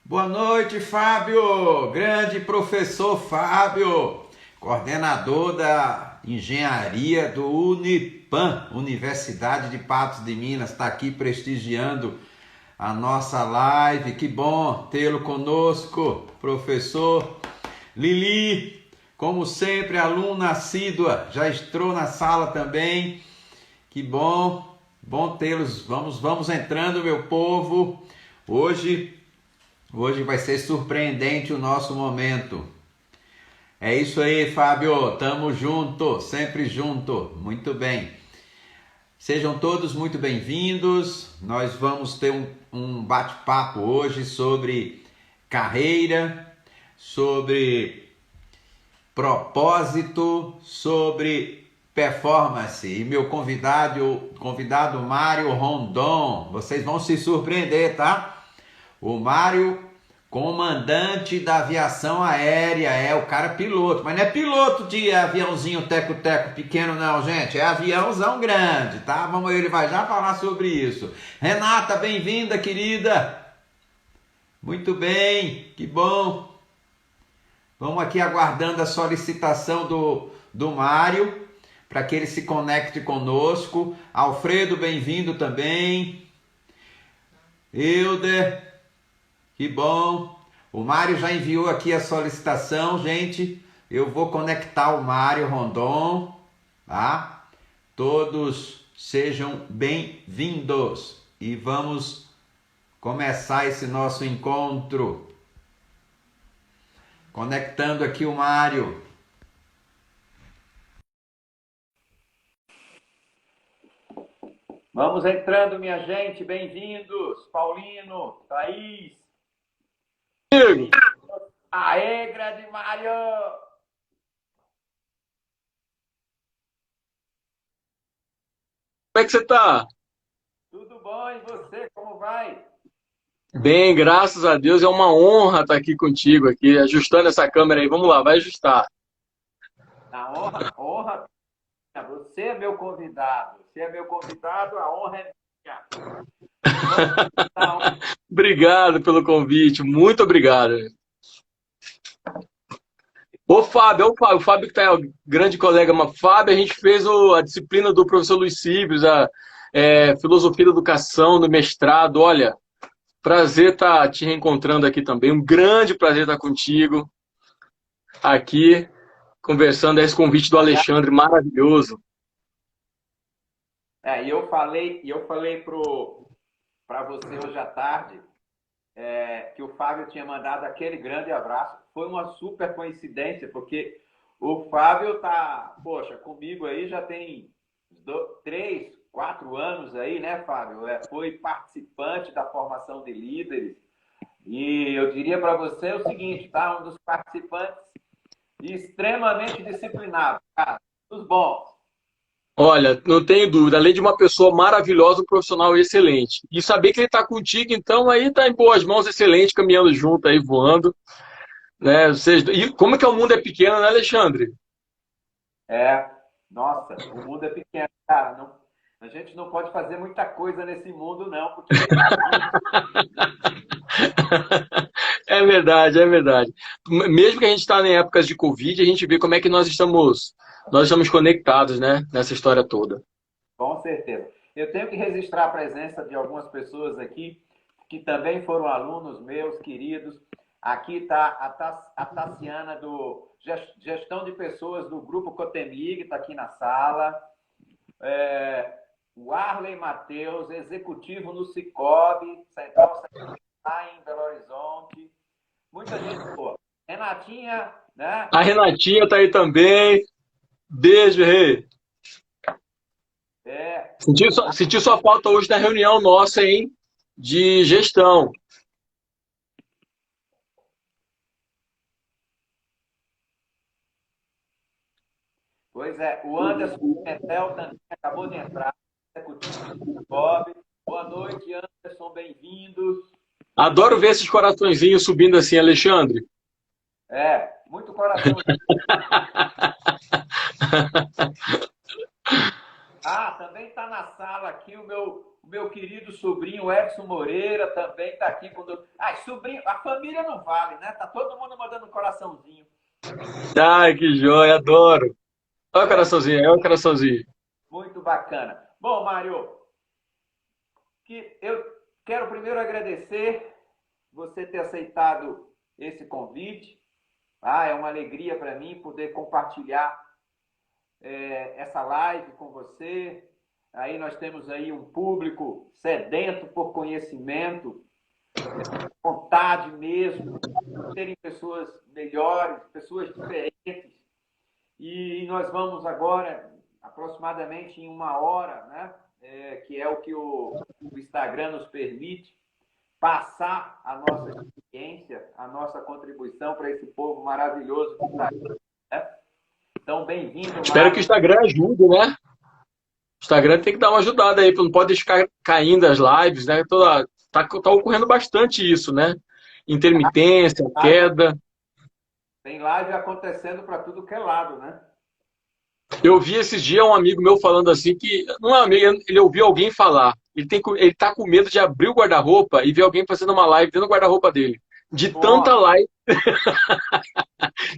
Boa noite, Fábio! Grande professor Fábio, coordenador da engenharia do Unipam, Universidade de Patos de Minas, está aqui prestigiando a nossa live. Que bom tê-lo conosco, professor. Lili, como sempre, aluna assídua, já entrou na sala também. Que bom tê-los. Vamos entrando, meu povo. Hoje vai ser surpreendente o nosso momento. É isso aí, Fábio. Tamo junto, sempre junto. Muito bem. Sejam todos muito bem-vindos. Nós vamos ter um bate-papo hoje sobre carreira, sobre propósito, sobre performance. E meu convidado Mário Rondon. Vocês vão se surpreender, tá? O Mário, comandante da aviação aérea, é o cara piloto, mas não é piloto de aviãozinho teco-teco pequeno não, gente, é aviãozão grande, tá? Ele vai já falar sobre isso. Renata, bem-vinda, querida. Muito bem, que bom. Vamos aqui aguardando a solicitação do Mário, para que ele se conecte conosco. Alfredo, bem-vindo também. Hilder, que bom. O Mário já enviou aqui a solicitação, gente. Eu vou conectar o Mário Rondon, tá? Todos sejam bem-vindos. E vamos começar esse nosso encontro. Conectando aqui o Mário. Vamos entrando, minha gente. Bem-vindos. Paulino, Thaís. Aê, grande Mário! Como é que você tá? Tudo bom? E você, como vai? Bem, graças a Deus, é uma honra estar aqui contigo, aqui, ajustando essa câmera aí. Vamos lá, vai ajustar. A honra, você é meu convidado. Você é meu convidado, a honra é minha. Vamos lá. Obrigado pelo convite, muito obrigado. Ô Fábio, o Fábio que tá, o grande colega, mas Fábio, a gente fez a disciplina do professor Luiz Síbios, filosofia da educação, do mestrado. Olha, prazer estar te reencontrando aqui também, um grande prazer estar contigo aqui, conversando, esse convite do Aliás, Alexandre, maravilhoso. e eu falei para você hoje à tarde que o Fábio tinha mandado aquele grande abraço. Foi uma super coincidência, porque o Fábio tá, poxa, comigo aí já tem 3, 4 anos aí, né, Fábio? Foi participante da formação de líderes. E eu diria para você o seguinte, tá? Um dos participantes extremamente disciplinado, cara, dos bons. Olha, não tenho dúvida, além de uma pessoa maravilhosa, um profissional excelente. E saber que ele está contigo, então aí está em boas mãos, excelente, caminhando junto aí, voando, né? E como é que o mundo é pequeno, né, Alexandre? É, nossa, o mundo é pequeno, cara. A gente não pode fazer muita coisa nesse mundo, não, porque É verdade, é verdade. Mesmo que a gente está em épocas de Covid, a gente vê como é que nós estamos conectados, né, nessa história toda. com certeza. Eu tenho que registrar a presença de algumas pessoas aqui que também foram alunos meus, queridos. Aqui está a Tassiana do Gestão de Pessoas do Grupo Cotemig, está aqui na sala. O Arley Matheus, executivo no Cicobi, Central lá em Belo Horizonte. Muita gente boa. Renatinha, né? A Renatinha está aí também. Beijo, Rei. É, Senti sua falta hoje na reunião nossa, hein? De gestão. pois é, o Anderson Pimentel também acabou de entrar, executivo do Cicobi. Boa noite, Anderson, bem-vindos. Adoro ver esses coraçõezinhos subindo assim, Alexandre. Muito coração. Ah, também está na sala aqui o meu querido sobrinho Edson Moreira, também está aqui conosco. Ah, sobrinho, a família não vale, né? Tá todo mundo mandando um coraçãozinho. Ai, que joia, adoro. Olha o É, coraçãozinho, olha o coraçãozinho. muito bacana. Bom, Mário, que eu quero primeiro agradecer você ter aceitado esse convite. Ah, é uma alegria para mim poder compartilhar essa live com você. Aí nós temos aí um público sedento por conhecimento, vontade mesmo, terem pessoas melhores, pessoas diferentes. E nós vamos agora, aproximadamente em uma hora, né? Que é o que o Instagram nos permite, passar a nossa experiência, a nossa contribuição para esse povo maravilhoso que está aqui. Né? Então, bem-vindo, Espero que o Mário. Instagram ajude, né? O Instagram tem que dar uma ajudada aí, não pode deixar caindo as lives, né? Tá ocorrendo bastante isso, né? Intermitência, queda. Tem live acontecendo para tudo que é lado, né? Eu vi esses dias um amigo meu falando assim que, não é um amigo, ele ouviu alguém falar. Ele tá com medo de abrir o guarda-roupa e ver alguém fazendo uma live dentro do guarda-roupa dele. De tanta Nossa, live,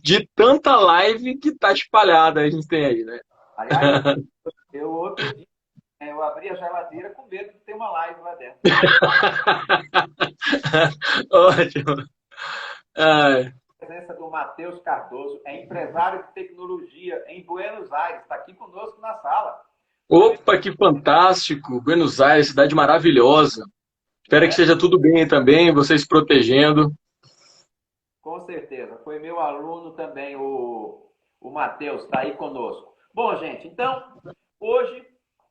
de tanta live que tá espalhada a gente tem aí, né? aliás, eu outro dia eu abri a geladeira com medo de ter uma live lá dentro. Ótimo. Ai. A presença do Matheus Cardoso, é empresário de tecnologia em Buenos Aires, está aqui conosco na sala. Opa, que fantástico! Buenos Aires, cidade maravilhosa. Espero que É, esteja tudo bem também, vocês protegendo. com certeza. Foi meu aluno também, o Matheus, está aí conosco. Bom, gente, então, hoje,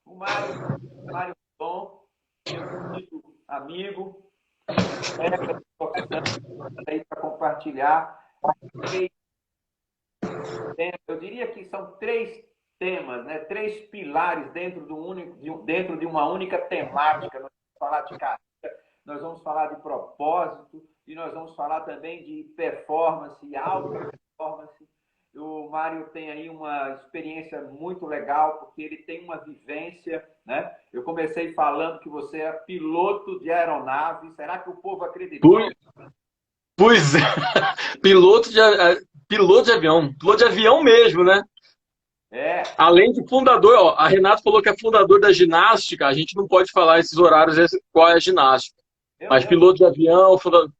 o Mário Tom, meu querido amigo, colega de profissão, aí para compartilhar três temas. Eu diria que são três temas, né? Três pilares dentro de uma única temática. Nós vamos falar de carreira, nós vamos falar de propósito e nós vamos falar também de performance, alta performance. O Mário tem aí uma experiência muito legal, porque ele tem uma vivência, né? Eu comecei falando que você é piloto de aeronave. Será que o povo acreditou? Pois, pois é, piloto de avião mesmo, né? É, Além de fundador, ó, a Renata falou que é fundador da ginástica, a gente não pode falar esses horários, qual é a ginástica. Mas eu piloto de avião, fundador...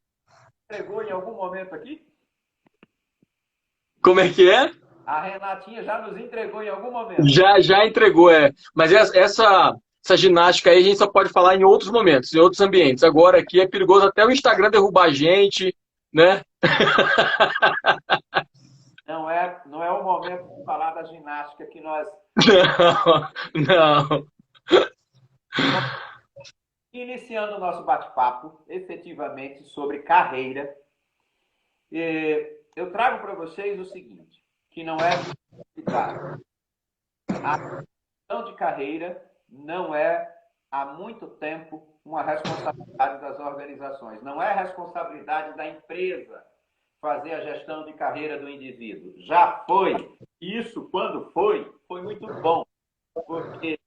entregou em algum momento aqui? Como é que é? A Renatinha já nos entregou em algum momento. Já entregou, é. Mas essa ginástica aí a gente só pode falar em outros momentos, em outros ambientes. Agora aqui é perigoso até o Instagram derrubar a gente, né? Não é o momento de falar da ginástica que nós Não, não. iniciando o nosso bate-papo, efetivamente sobre carreira. Eu trago para vocês o seguinte, que não é novidade. A gestão de carreira não é há muito tempo uma responsabilidade das organizações, não é responsabilidade da empresa fazer a gestão de carreira do indivíduo. Já foi. Isso, quando foi muito bom, porque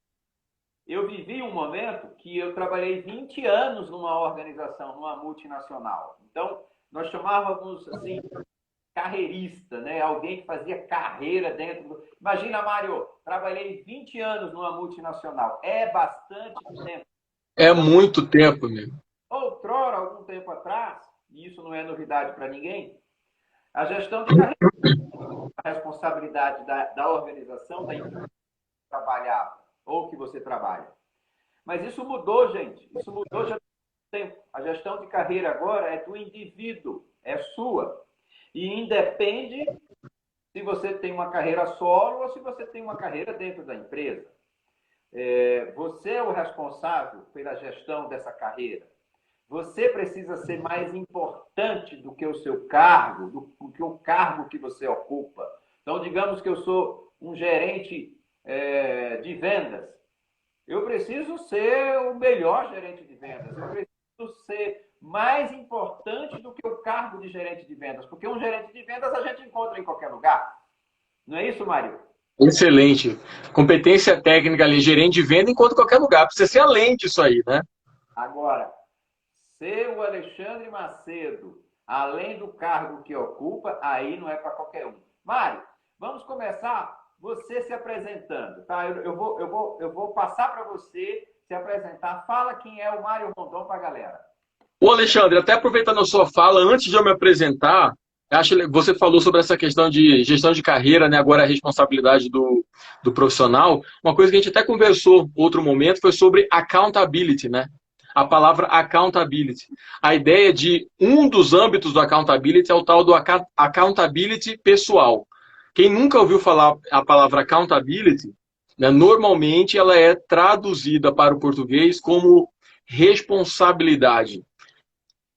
eu vivi um momento que eu trabalhei 20 anos numa organização, numa multinacional. Então, nós chamávamos assim carreirista, né? Alguém que fazia carreira dentro do... Imagina, Mário, trabalhei 20 anos numa multinacional. É bastante tempo. É muito tempo, amigo. Outrora, algum tempo atrás, e isso não é novidade para ninguém, a gestão de carreira, a responsabilidade da organização, da empresa que trabalhava ou que você trabalha. Mas isso mudou, gente. Isso mudou já há tempo. A gestão de carreira agora é do indivíduo, é sua. E independe se você tem uma carreira solo ou se você tem uma carreira dentro da empresa. Você é o responsável pela gestão dessa carreira. Você precisa ser mais importante do que o seu cargo, do que o cargo que você ocupa. Então, digamos que eu sou um gerente de vendas. Eu preciso ser o melhor gerente de vendas. Eu preciso ser mais importante do que o cargo de gerente de vendas. Porque um gerente de vendas a gente encontra em qualquer lugar. Não é isso, Mário? Excelente. Competência técnica ali, gerente de venda, enquanto qualquer lugar. Precisa ser além disso aí, né? Agora, ser o Alexandre Macedo, além do cargo que ocupa, aí não é para qualquer um. Mário, vamos começar você se apresentando, tá? Eu vou passar para você se apresentar. Fala quem é o Mário Rondon para a galera. Ô Alexandre, até aproveitando a sua fala, antes de eu me apresentar, acho que você falou sobre essa questão de gestão de carreira, né? Agora a responsabilidade do profissional. Uma coisa que a gente até conversou outro momento foi sobre accountability, né? A palavra accountability. A ideia de um dos âmbitos do accountability é o tal do accountability pessoal. Quem nunca ouviu falar a palavra accountability, né, normalmente ela é traduzida para o português como responsabilidade.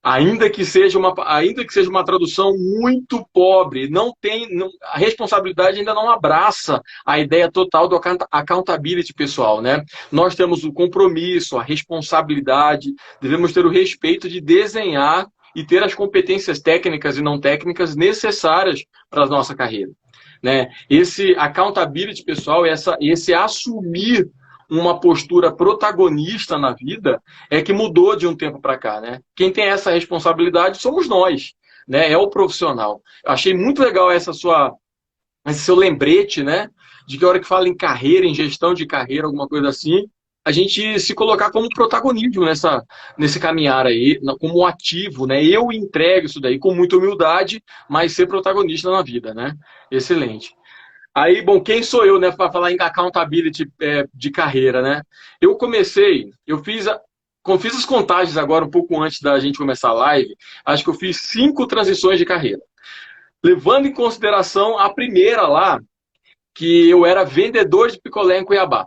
Ainda que seja uma tradução muito pobre, a responsabilidade ainda não abraça a ideia total do accountability pessoal, né? Nós temos o compromisso, a responsabilidade, devemos ter o respeito de desenhar e ter as competências técnicas e não técnicas necessárias para a nossa carreira, né? Esse accountability pessoal, esse assumir uma postura protagonista na vida é que mudou de um tempo para cá, né? Quem tem essa responsabilidade somos nós, né? É o profissional. Eu achei muito legal esse seu lembrete, né? De que a hora que fala em carreira, em gestão de carreira, alguma coisa assim, a gente se colocar como protagonismo nesse caminhar aí, como ativo, né? Eu entrego isso daí com muita humildade, mas ser protagonista na vida, né? Excelente. Aí, bom, quem sou eu, né, para falar em accountability de carreira, né? Eu fiz as contagens agora, um pouco antes da gente começar a live, acho que eu fiz 5 transições de carreira. Levando em consideração a primeira lá, que eu era vendedor de picolé em Cuiabá.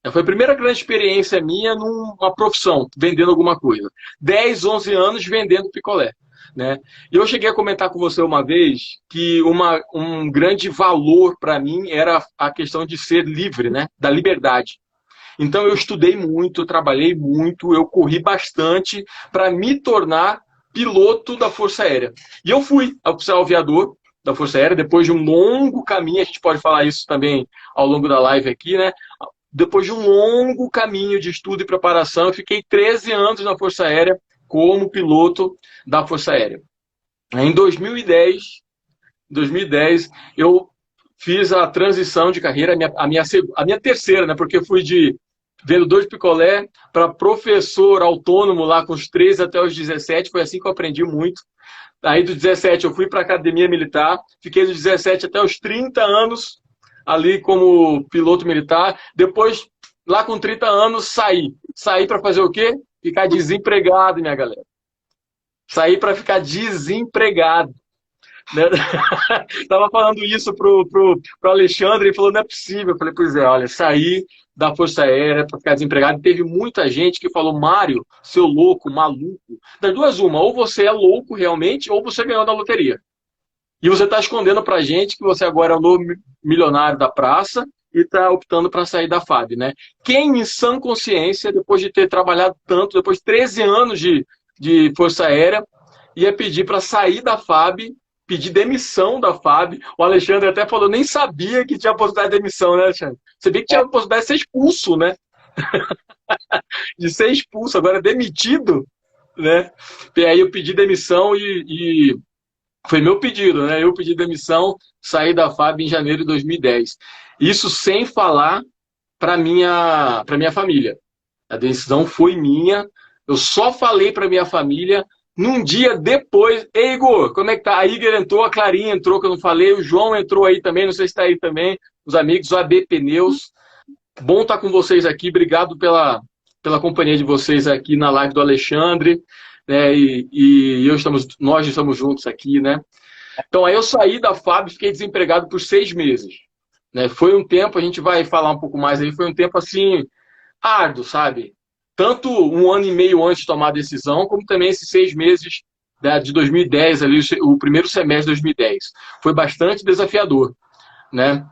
Foi a primeira grande experiência minha numa profissão, vendendo alguma coisa. 10, 11 anos vendendo picolé, né? E eu cheguei a comentar com você uma vez que um grande valor para mim era a questão de ser livre, né? Da liberdade. Então eu estudei muito, eu trabalhei muito, eu corri bastante para me tornar piloto da Força Aérea. E eu fui oficial aviador da Força Aérea, depois de um longo caminho, a gente pode falar isso também ao longo da live aqui, né? Depois de um longo caminho de estudo e preparação, eu fiquei 13 anos na Força Aérea como piloto da Força Aérea. Em 2010 eu fiz a transição de carreira, a minha terceira, né? Porque eu fui de vendedor de picolé para professor autônomo lá com os 13 até os 17, foi assim que eu aprendi muito. Aí dos 17 eu fui para a academia militar, fiquei dos 17 até os 30 anos ali como piloto militar. Depois, lá com 30 anos, saí. Saí para fazer o quê? Ficar desempregado, minha galera. Saí para ficar desempregado. Né? Tava falando isso pro Alexandre, ele falou, não é possível. Eu falei, pois é, olha, saí da Força Aérea para ficar desempregado. E teve muita gente que falou, Mário, seu louco, maluco. Das duas, uma, ou você é louco realmente, ou você ganhou na loteria. E você está escondendo para a gente que você agora é o novo milionário da praça e está optando para sair da FAB, né? Quem em sã consciência, depois de ter trabalhado tanto, depois de 13 anos de Força Aérea, ia pedir para sair da FAB, pedir demissão da FAB. O Alexandre até falou, nem sabia que tinha possibilidade de demissão, né, Alexandre? Você vê que tinha a possibilidade de ser expulso, né? De ser expulso, agora demitido, né? E aí eu pedi demissão e foi meu pedido, né? Eu pedi demissão, saí da FAB em janeiro de 2010. Isso sem falar para minha família. A decisão foi minha. Eu só falei para minha família num dia depois. Ei, Igor, como é que tá? A Igor entrou, a Clarinha entrou, que eu não falei, o João entrou aí também, não sei se está aí também, os amigos, o AB Pneus. Bom estar com vocês aqui, obrigado pela companhia de vocês aqui na live do Alexandre, né? Nós estamos juntos aqui, né? Então aí eu saí da FAB e fiquei desempregado por 6 meses. Né? Foi um tempo, a gente vai falar um pouco mais aí, foi um tempo assim, árduo, sabe? Tanto um ano e meio antes de tomar a decisão, como também esses 6 meses, né, de 2010, ali, o primeiro semestre de 2010. Foi bastante desafiador, né?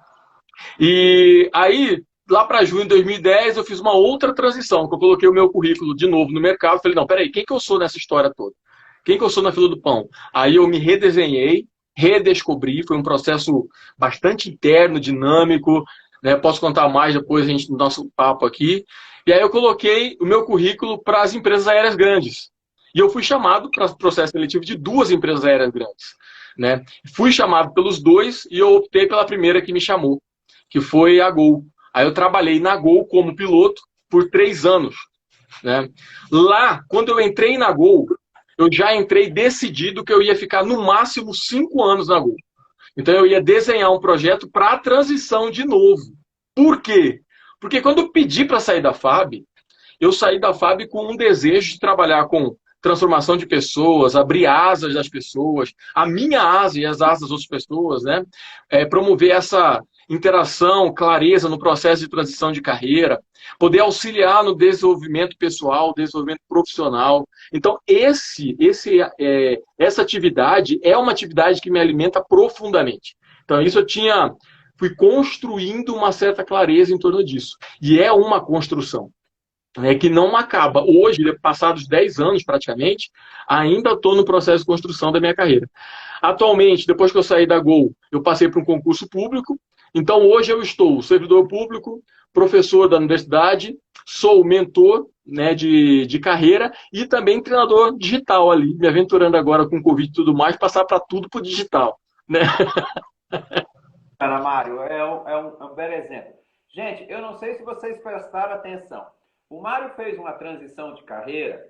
E aí, lá para junho de 2010, eu fiz uma outra transição, que eu coloquei o meu currículo de novo no mercado. Falei, não, peraí, quem que eu sou nessa história toda? Quem que eu sou na fila do pão? Aí eu me redesenhei, redescobri, foi um processo bastante interno, dinâmico, né? Posso contar mais depois no nosso papo aqui. E aí eu coloquei o meu currículo para as empresas aéreas grandes. E eu fui chamado para o processo seletivo de 2 empresas aéreas grandes, né? Fui chamado pelos 2 e eu optei pela primeira que me chamou, que foi a Gol. Aí eu trabalhei na Gol como piloto por 3 anos, né? Lá, quando eu entrei na Gol, eu já entrei decidido que eu ia ficar no máximo 5 anos na Gol. Então eu ia desenhar um projeto para a transição de novo. Por quê? Porque quando eu pedi para sair da FAB, eu saí da FAB com um desejo de trabalhar com transformação de pessoas, abrir asas das pessoas, a minha asa e as asas das outras pessoas, né? Promover essa interação, clareza no processo de transição de carreira, poder auxiliar no desenvolvimento pessoal, desenvolvimento profissional. Então, essa atividade é uma atividade que me alimenta profundamente. Então, isso fui construindo uma certa clareza em torno disso. E é uma construção, né, que não acaba. Hoje, passados 10 anos praticamente, ainda estou no processo de construção da minha carreira. Atualmente, depois que eu saí da Gol, eu passei para um concurso público. Então, hoje eu estou servidor público, professor da universidade, sou mentor, né, de carreira e também treinador digital ali, me aventurando agora com o Covid e tudo mais, passar para tudo para o digital, né? Cara, Mário, é um belo exemplo. Gente, eu não sei se vocês prestaram atenção. O Mário fez uma transição de carreira,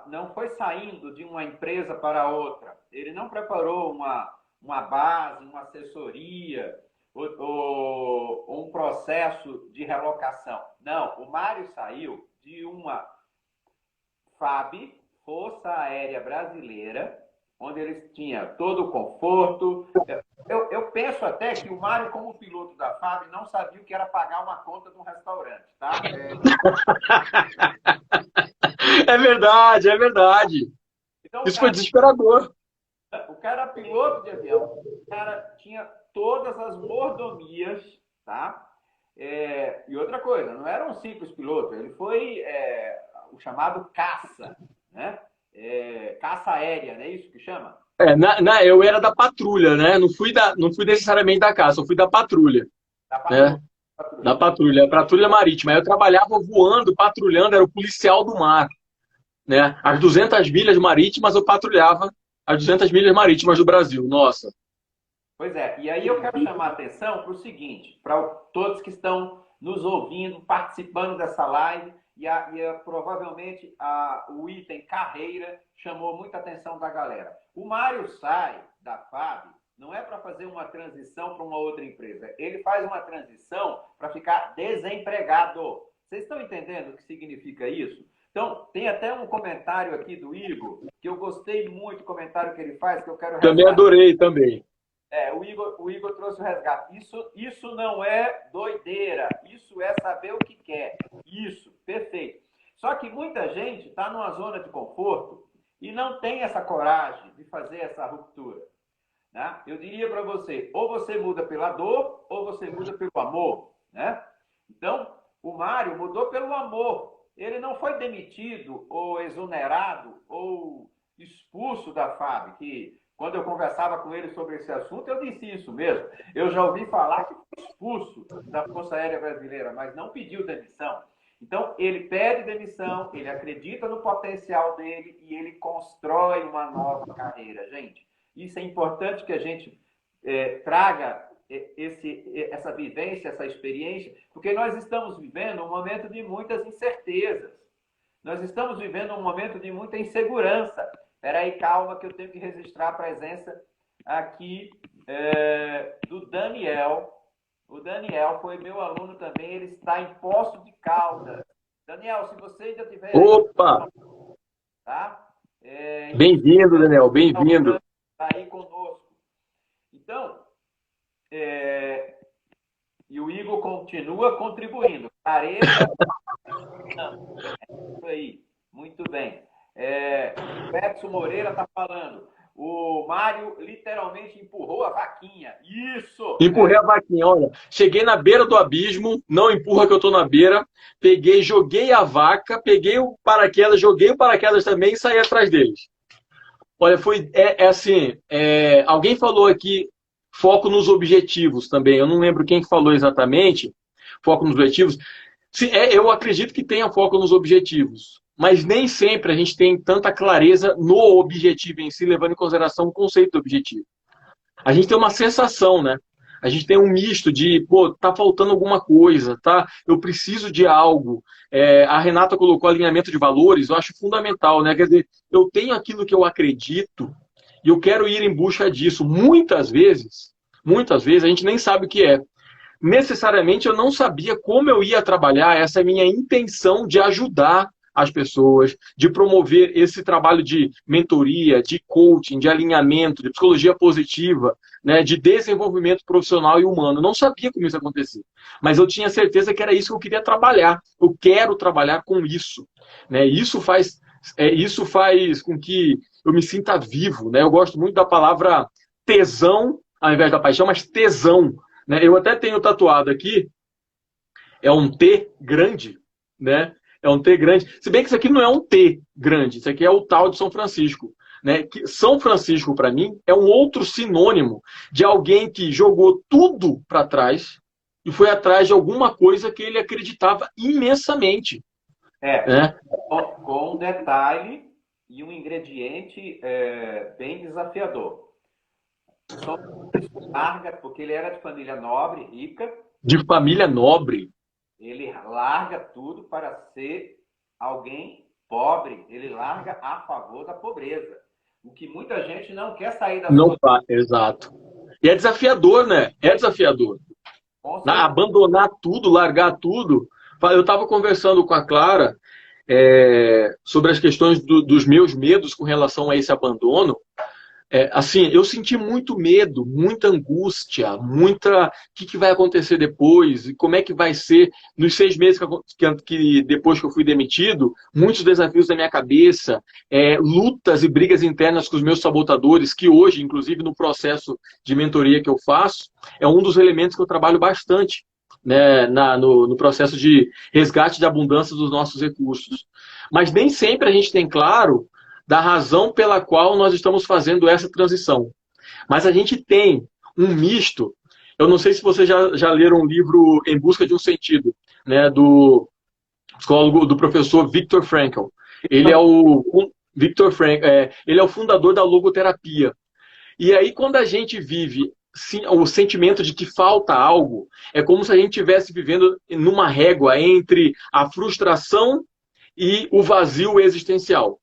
não foi saindo de uma empresa para outra. Ele não preparou uma base, uma assessoria ou um processo de relocação. Não, o Mário saiu de uma FAB, Força Aérea Brasileira, onde ele tinha todo o conforto. Eu penso até que o Mário, como piloto da FAB, não sabia o que era pagar uma conta de um restaurante, tá? É verdade, é verdade. Então, isso foi desesperador. O cara era piloto de avião, o cara tinha todas as mordomias, tá? E outra coisa, não era um simples piloto, ele foi o chamado caça, né? Caça aérea, não é isso que chama? Eu era da patrulha, né? Não fui necessariamente da caça, eu fui da patrulha. Da patrulha. Né? Da patrulha marítima. Aí eu trabalhava voando, patrulhando, era o policial do mar. Né? As 200 milhas marítimas eu patrulhava, as 200 milhas marítimas do Brasil. Nossa. Pois é, e aí eu quero chamar a atenção para o seguinte, para todos que estão nos ouvindo, participando dessa live, provavelmente o item carreira chamou muita atenção da galera. O Mário sai da FAB, não é para fazer uma transição para uma outra empresa, ele faz uma transição para ficar desempregado. Vocês estão entendendo o que significa isso? Então, tem até um comentário aqui do Igor, que eu gostei muito do comentário que ele faz, que eu quero resgatar. Também adorei, também. O Igor trouxe o resgate. Isso não é doideira, isso é saber o que quer. Isso, perfeito. Só que muita gente está numa zona de conforto e não tem essa coragem de fazer essa ruptura. Né? Eu diria para você, ou você muda pela dor, ou você muda pelo amor. Né? Então, o Mário mudou pelo amor. Ele não foi demitido, ou exonerado, ou expulso da FAB, que... Quando eu conversava com ele sobre esse assunto, eu disse isso mesmo. Eu já ouvi falar que foi expulso da Força Aérea Brasileira, mas não pediu demissão. Então, ele pede demissão, ele acredita no potencial dele e ele constrói uma nova carreira. Gente, isso é importante que a gente traga essa vivência, essa experiência, porque nós estamos vivendo um momento de muitas incertezas. Nós estamos vivendo um momento de muita insegurança. Espera aí, calma, que eu tenho que registrar a presença aqui do Daniel. O Daniel foi meu aluno também, ele está em Poços de Caldas. Daniel, se você ainda tiver... Opa! Tá? Bem-vindo, Daniel, bem-vindo. Está aí conosco. Então, e o Igor continua contribuindo. Clareza... Não, isso aí, muito bem. O Edson Moreira está falando. O Mário literalmente empurrou a vaquinha. Isso! Empurrei a vaquinha, olha. Cheguei na beira do abismo, não empurra que eu tô na beira. Peguei, joguei a vaca, peguei o paraquedas, joguei o paraquedas também e saí atrás deles. Olha, assim, alguém falou aqui foco nos objetivos também. Eu não lembro quem falou exatamente, foco nos objetivos. Eu acredito que tenha foco nos objetivos, mas nem sempre a gente tem tanta clareza no objetivo em si, levando em consideração o conceito do objetivo. A gente tem uma sensação, né? A gente tem um misto de, pô, tá faltando alguma coisa, tá? Eu preciso de algo. A Renata colocou alinhamento de valores, eu acho fundamental, né? Quer dizer, eu tenho aquilo que eu acredito e eu quero ir em busca disso. Muitas vezes a gente nem sabe o que é. Necessariamente eu não sabia como eu ia trabalhar essa minha intenção de ajudar as pessoas, de promover esse trabalho de mentoria, de coaching, de alinhamento, de psicologia positiva, né, de desenvolvimento profissional e humano. Eu não sabia como isso ia acontecer, mas eu tinha certeza que era isso que eu queria trabalhar. Eu quero trabalhar com isso, né? Isso faz com que eu me sinta vivo, né? Eu gosto muito da palavra tesão, ao invés da paixão, mas tesão, né? Eu até tenho tatuado aqui, é um T grande, né? É um T grande. Se bem que isso aqui não é um T grande, isso aqui é o tal de São Francisco. Né? Que São Francisco, para mim, é um outro sinônimo de alguém que jogou tudo para trás e foi atrás de alguma coisa que ele acreditava imensamente. Né? Com um detalhe e um ingrediente bem desafiador. Só larga, porque ele era de família nobre, rica. De família nobre. Ele larga tudo para ser alguém pobre. Ele larga a favor da pobreza. O que muita gente não quer sair da pobreza. Exato. E é desafiador, né? É desafiador. Abandonar tudo, largar tudo. Eu estava conversando com a Clara sobre as questões dos meus medos com relação a esse abandono. Assim, eu senti muito medo, muita angústia, o que vai acontecer depois, e como é que vai ser nos 6 meses que depois que eu fui demitido, muitos desafios na minha cabeça, lutas e brigas internas com os meus sabotadores, que hoje, inclusive no processo de mentoria que eu faço, é um dos elementos que eu trabalho bastante, né, no processo de resgate de abundância dos nossos recursos. Mas nem sempre a gente tem claro da razão pela qual nós estamos fazendo essa transição. Mas a gente tem um misto. Eu não sei se vocês já leram um livro Em Busca de um Sentido, né, do psicólogo, do professor Viktor Frankl. Ele é o ele é o fundador da logoterapia. E aí, quando a gente vive o sentimento de que falta algo, é como se a gente estivesse vivendo numa régua entre a frustração e o vazio existencial.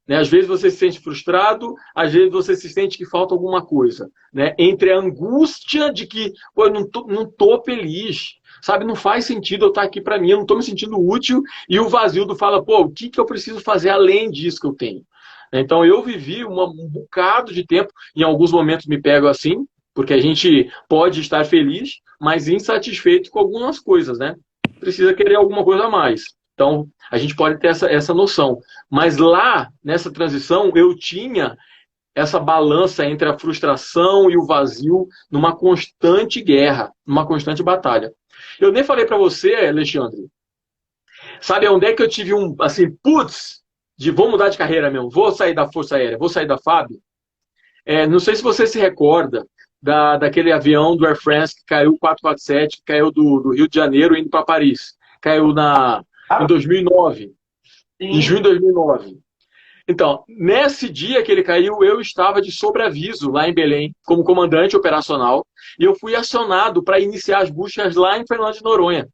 Né? Às vezes você se sente frustrado, às vezes você se sente que falta alguma coisa. Né? Entre a angústia de que, pô, eu não tô feliz, sabe? Não faz sentido eu estar aqui para mim, eu não estou me sentindo útil, e o vazio do fala, pô, o que eu preciso fazer além disso que eu tenho? Então eu vivi um bocado de tempo, em alguns momentos me pego assim, porque a gente pode estar feliz, mas insatisfeito com algumas coisas, né? Precisa querer alguma coisa a mais. Então, a gente pode ter essa noção. Mas lá, nessa transição, eu tinha essa balança entre a frustração e o vazio numa constante guerra, numa constante batalha. Eu nem falei para você, Alexandre, sabe onde é que eu tive putz, vou mudar de carreira mesmo, vou sair da Força Aérea, vou sair da FAB? Não sei se você se recorda daquele avião do Air France que caiu, 447, que caiu do Rio de Janeiro indo para Paris. Caiu em 2009. Sim. Em junho de 2009. Então, nesse dia que ele caiu, eu estava de sobreaviso lá em Belém, como comandante operacional, e eu fui acionado para iniciar as buscas lá em Fernando de Noronha.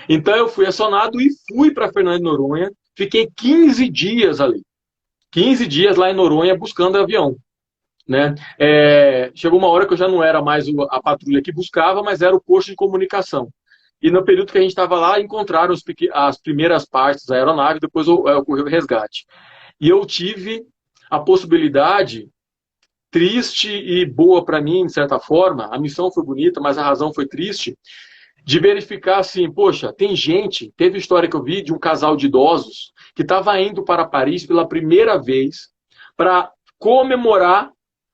Então, eu fui acionado e fui para Fernando de Noronha, fiquei 15 dias ali. 15 dias lá em Noronha buscando avião. Né? Chegou uma hora que eu já não era mais a patrulha que buscava, mas era o posto de comunicação. E no período que a gente estava lá, encontraram as primeiras partes da aeronave, depois ocorreu o resgate. E eu tive a possibilidade, triste e boa para mim, de certa forma, a missão foi bonita, mas a razão foi triste, de verificar assim, poxa, teve história que eu vi de um casal de idosos que estava indo para Paris pela primeira vez para comemorar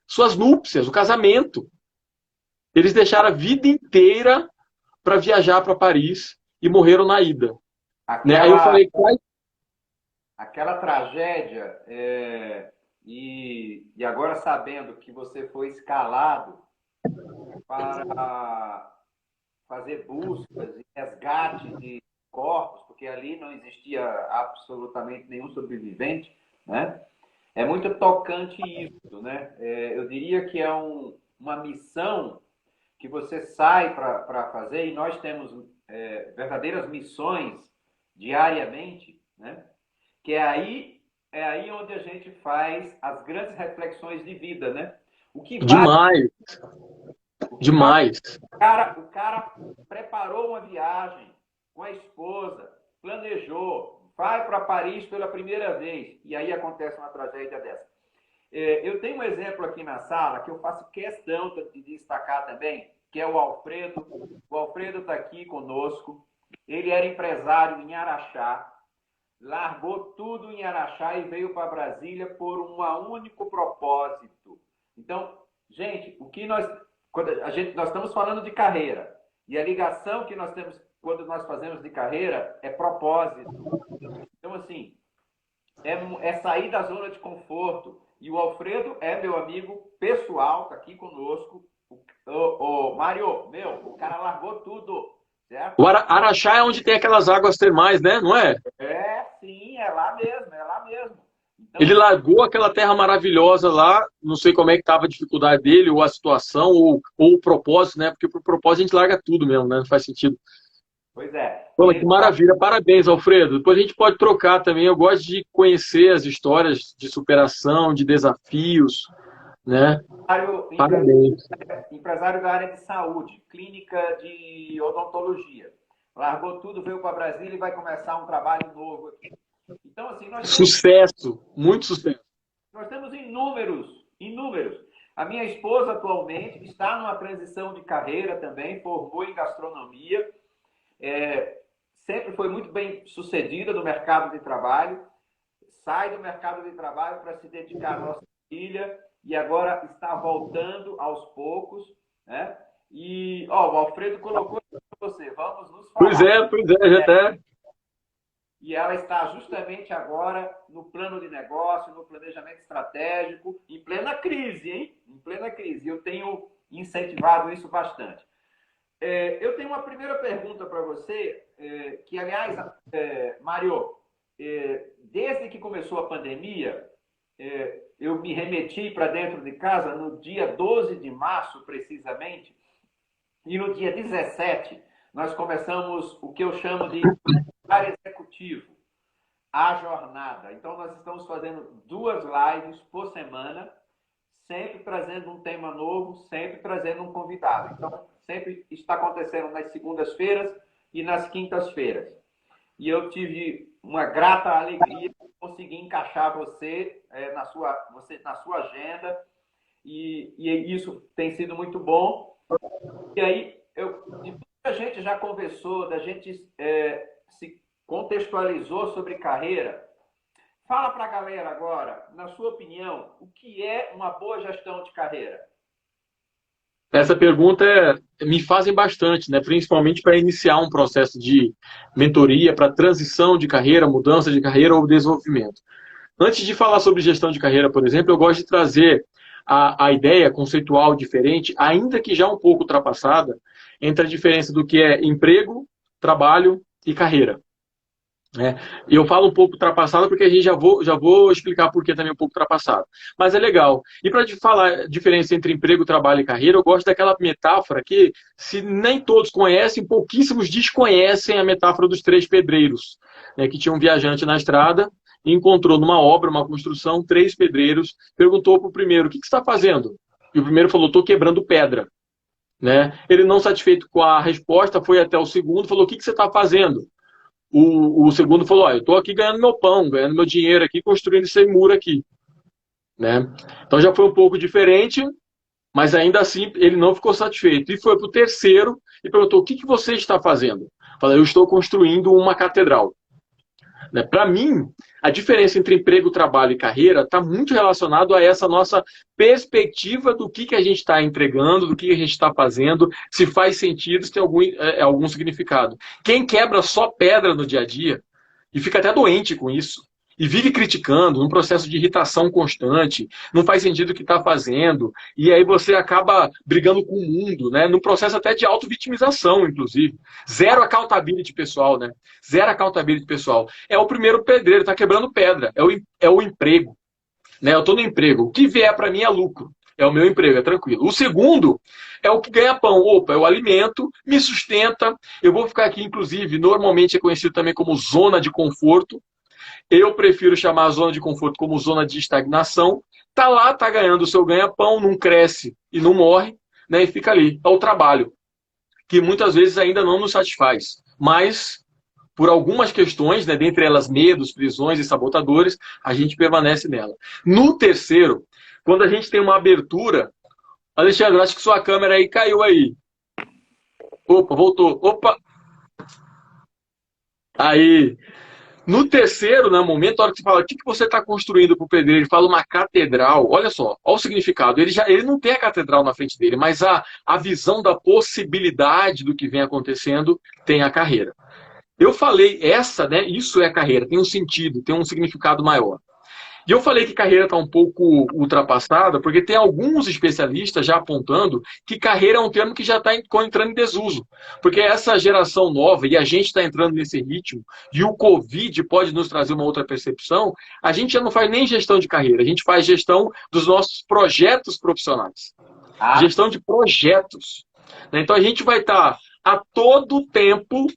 suas núpcias, o casamento. Eles deixaram a vida inteira para viajar para Paris e morreram na ida. Aí eu falei, aquela tragédia e agora sabendo que você foi escalado para fazer buscas e resgate de corpos, porque ali não existia absolutamente nenhum sobrevivente, né? É muito tocante isso, né? Eu diria que é uma missão que você sai para fazer, e nós temos verdadeiras missões diariamente, né? Que é aí onde a gente faz as grandes reflexões de vida, né? O que vale, Demais, o que vale, demais. o cara preparou uma viagem com a esposa, planejou, vai para Paris pela primeira vez, e aí acontece uma tragédia dessa. Eu tenho um exemplo aqui na sala que eu faço questão de destacar também, que é o Alfredo. O Alfredo está aqui conosco. Ele era empresário em Araxá, largou tudo em Araxá e veio para Brasília por um único propósito. Então, gente, nós estamos falando de carreira, e a ligação que nós temos quando nós fazemos de carreira é propósito. Então, assim, é sair da zona de conforto. E o Alfredo é meu amigo pessoal, está aqui conosco. O Mário, o cara largou tudo, certo? O Araxá é onde tem aquelas águas termais, né? Não é? Sim, é lá mesmo, é lá mesmo. Então, Ele largou aquela terra maravilhosa lá, não sei como é que estava a dificuldade dele, ou a situação, ou o propósito, né? Porque pro propósito a gente larga tudo mesmo, né? Não faz sentido. pois é. Pô, que maravilha, parabéns, Alfredo. Depois a gente pode trocar também. Eu gosto de conhecer as histórias de superação, de desafios, né? Parabéns. Empresário da área de saúde, clínica de odontologia. Largou tudo, veio para Brasília e vai começar um trabalho novo aqui. Então, assim, Sucesso, muito sucesso. Nós temos inúmeros. A minha esposa atualmente está numa transição de carreira também, formou em gastronomia, sempre foi muito bem sucedida no mercado de trabalho, sai do mercado de trabalho para se dedicar à nossa filha e agora está voltando aos poucos, né? E o Alfredo colocou isso para você, vamos nos falar. Pois é, já tá. E ela está justamente agora no plano de negócio, no planejamento estratégico, em plena crise, hein? Em plena crise. Eu tenho incentivado isso bastante. Eu tenho uma primeira pergunta para você, que, aliás, Mário, desde que começou a pandemia, eu me remeti para dentro de casa no dia 12 de março, precisamente, e no dia 17 nós começamos o que eu chamo de executivo, a jornada. Então, nós estamos fazendo 2 lives por semana, sempre trazendo um tema novo, sempre trazendo um convidado. Então, sempre está acontecendo nas segundas-feiras e nas quintas-feiras. E eu tive uma grata alegria de conseguir encaixar você na sua agenda, e isso tem sido muito bom. E aí, a gente já conversou, da gente se contextualizou sobre carreira. Fala para a galera agora, na sua opinião, o que é uma boa gestão de carreira? Essa pergunta me fazem bastante, né? Principalmente para iniciar um processo de mentoria, para transição de carreira, mudança de carreira ou desenvolvimento. Antes de falar sobre gestão de carreira, por exemplo, eu gosto de trazer a ideia conceitual diferente, ainda que já um pouco ultrapassada, entre a diferença do que é emprego, trabalho e carreira. E eu falo um pouco ultrapassado porque a gente já vou explicar por que também um pouco ultrapassado. Mas é legal. E para falar a diferença entre emprego, trabalho e carreira, eu gosto daquela metáfora que, se nem todos conhecem, pouquíssimos desconhecem a metáfora dos 3 pedreiros. Né, que tinha um viajante na estrada e encontrou numa obra, uma construção, 3 pedreiros, perguntou para o primeiro: o que você está fazendo? E o primeiro falou: estou quebrando pedra. Né? Ele, não satisfeito com a resposta, foi até o segundo e falou: o que você está fazendo? O segundo falou: eu estou aqui ganhando meu pão, ganhando meu dinheiro aqui, construindo esse muro aqui. Né? Então já foi um pouco diferente, mas ainda assim ele não ficou satisfeito. E foi para o terceiro e perguntou: o que você está fazendo? Falei: eu estou construindo uma catedral. Né? Para mim, a diferença entre emprego, trabalho e carreira está muito relacionado a essa nossa perspectiva do que a gente está entregando, do que a gente está fazendo, se faz sentido, se tem algum significado. Quem quebra só pedra no dia a dia, e fica até doente com isso, e vive criticando, num processo de irritação constante, não faz sentido o que está fazendo, e aí você acaba brigando com o mundo, né? Num processo até de auto-vitimização, inclusive. Zero accountability pessoal, né? Zero accountability pessoal. É o primeiro pedreiro, está quebrando pedra, é o emprego, né? Eu estou no emprego, o que vier para mim é lucro. É o meu emprego, é tranquilo. O segundo é o que ganha pão. Opa, eu alimento, me sustenta. Eu vou ficar aqui, inclusive, normalmente é conhecido também como zona de conforto. Eu prefiro chamar a zona de conforto como zona de estagnação. Tá lá, tá ganhando o seu ganha-pão, não cresce e não morre, né? E fica ali. É o trabalho, que muitas vezes ainda não nos satisfaz. Mas, por algumas questões, né, dentre elas medos, prisões e sabotadores, a gente permanece nela. No terceiro, quando a gente tem uma abertura. Alexandre, acho que sua câmera aí caiu aí. Opa, voltou. Opa, aí. No terceiro, né, momento, a hora que você fala, o que você está construindo para o pedreiro? Ele fala uma catedral. Olha só, olha o significado. Ele não tem a catedral na frente dele, mas a visão da possibilidade do que vem acontecendo tem a carreira. Eu falei essa, né? Isso é carreira, tem um sentido, tem um significado maior. E eu falei que carreira está um pouco ultrapassada, porque tem alguns especialistas já apontando que carreira é um termo que já está entrando em desuso. Porque essa geração nova, e a gente está entrando nesse ritmo, e o Covid pode nos trazer uma outra percepção, a gente já não faz nem gestão de carreira, a gente faz gestão dos nossos projetos profissionais. Gestão de projetos. Então a gente vai estar a todo tempo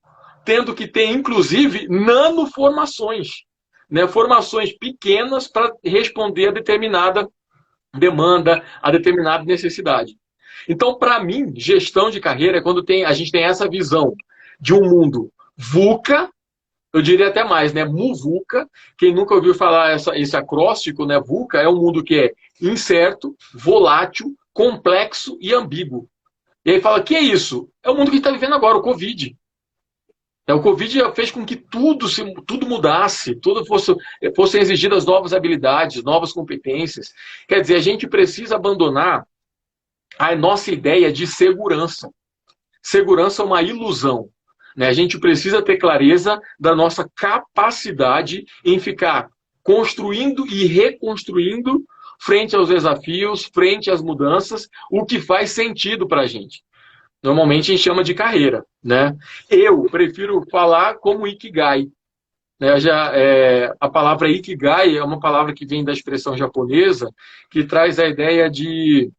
tendo que ter, inclusive, nanoformações, né, formações pequenas para responder a determinada demanda, a determinada necessidade. Então, para mim, gestão de carreira é quando a gente tem essa visão de um mundo VUCA, eu diria até mais, né? MUVUCA. Quem nunca ouviu falar esse acróstico, né? VUCA é um mundo que é incerto, volátil, complexo e ambíguo. E aí fala, que é isso? É o mundo que a gente está vivendo agora, o Covid. O Covid fez com que tudo mudasse, fossem exigidas novas habilidades, novas competências. Quer dizer, a gente precisa abandonar a nossa ideia de segurança. Segurança é uma ilusão, né? A gente precisa ter clareza da nossa capacidade em ficar construindo e reconstruindo frente aos desafios, frente às mudanças, o que faz sentido para a gente. Normalmente a gente chama de carreira, né? Eu prefiro falar como Ikigai. Né? A palavra Ikigai é uma palavra que vem da expressão japonesa que traz a ideia de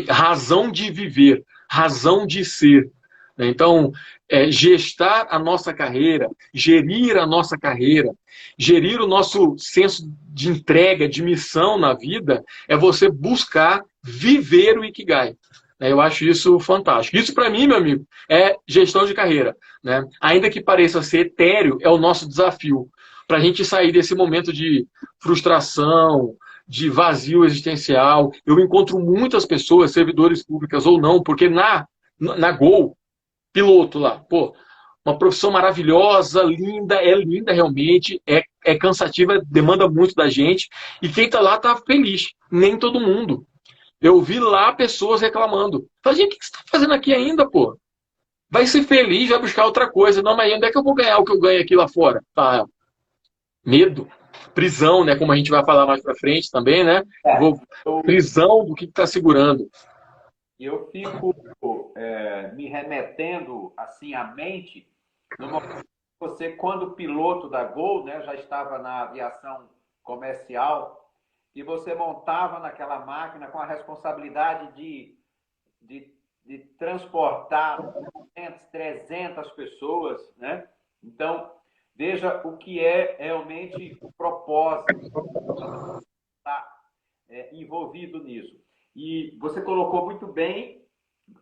razão de viver, razão de ser. Né? Então, gestar a nossa carreira, gerir a nossa carreira, gerir o nosso senso de entrega, de missão na vida, é você buscar viver o Ikigai. Eu acho isso fantástico. Isso, para mim, meu amigo, é gestão de carreira. Né? Ainda que pareça ser etéreo, é o nosso desafio. Para a gente sair desse momento de frustração, de vazio existencial. Eu encontro muitas pessoas, servidores públicas ou não, porque na Gol, piloto lá, pô, uma profissão maravilhosa, linda, é linda realmente, é cansativa, demanda muito da gente, e quem está lá está feliz. Nem todo mundo. Eu vi lá pessoas reclamando. Falei, gente, o que você está fazendo aqui ainda, pô? Vai ser feliz, vai buscar outra coisa. Não, mas onde é que eu vou ganhar o que eu ganho aqui lá fora? Tá, medo, prisão, né? Como a gente vai falar mais para frente também, né? Prisão do que está segurando. Eu fico me remetendo assim à mente no momento que você, quando piloto da Gol, né, já estava na aviação comercial, e você montava naquela máquina com a responsabilidade de transportar 200, 300 pessoas, né? Então, veja o que é realmente o propósito tá, envolvido nisso. E você colocou muito bem,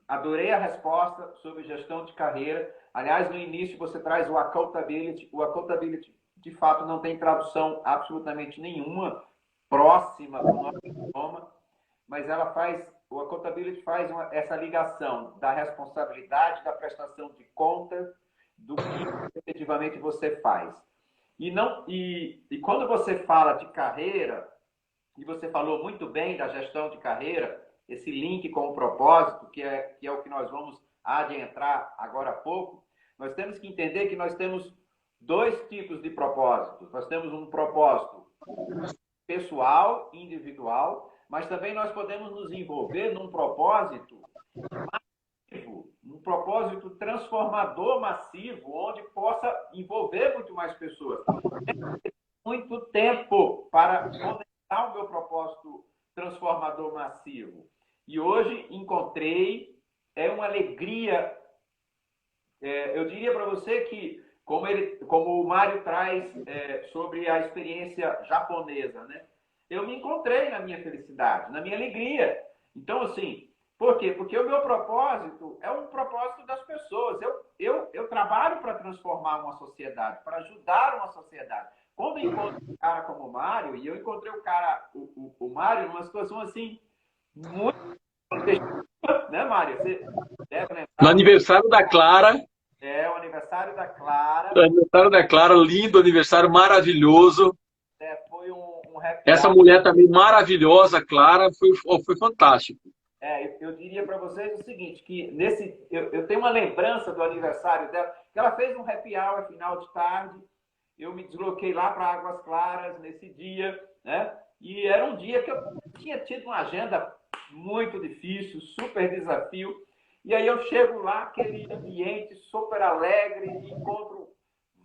adorei a resposta sobre gestão de carreira. Aliás, no início você traz o accountability. O accountability, de fato, não tem tradução absolutamente nenhuma próxima do nosso idioma, mas o accountability faz essa ligação da responsabilidade, da prestação de conta, do que efetivamente você faz. E quando você fala de carreira, e você falou muito bem da gestão de carreira, esse link com o propósito, que é o que nós vamos adentrar agora há pouco, nós temos que entender que nós temos dois tipos de propósitos. Nós temos um propósito pessoal, individual, mas também nós podemos nos envolver num propósito massivo, um propósito transformador massivo, onde possa envolver muito mais pessoas. Muito tempo para conectar o meu propósito transformador massivo. E hoje encontrei, é uma alegria. Eu diria para você que, como o Mário traz sobre a experiência japonesa, né? Eu me encontrei na minha felicidade, na minha alegria. Então, assim, por quê? Porque o meu propósito é um propósito das pessoas. Eu trabalho para transformar uma sociedade, para ajudar uma sociedade. Quando eu encontro um cara como o Mário, e eu encontrei o Mário numa situação assim, muito, né, Mário? Você deve lembrar. No aniversário da Clara. O aniversário da Clara. O aniversário da Clara, lindo aniversário, maravilhoso. Foi um happy Essa hour. mulher também maravilhosa, Clara, foi fantástico. Eu diria para vocês o seguinte, que eu tenho uma lembrança do aniversário dela, que ela fez um happy hour final de tarde. Eu me desloquei lá para Águas Claras nesse dia, né? E era um dia que eu tinha tido uma agenda muito difícil, super desafio. E aí eu chego lá, aquele ambiente super alegre, e encontro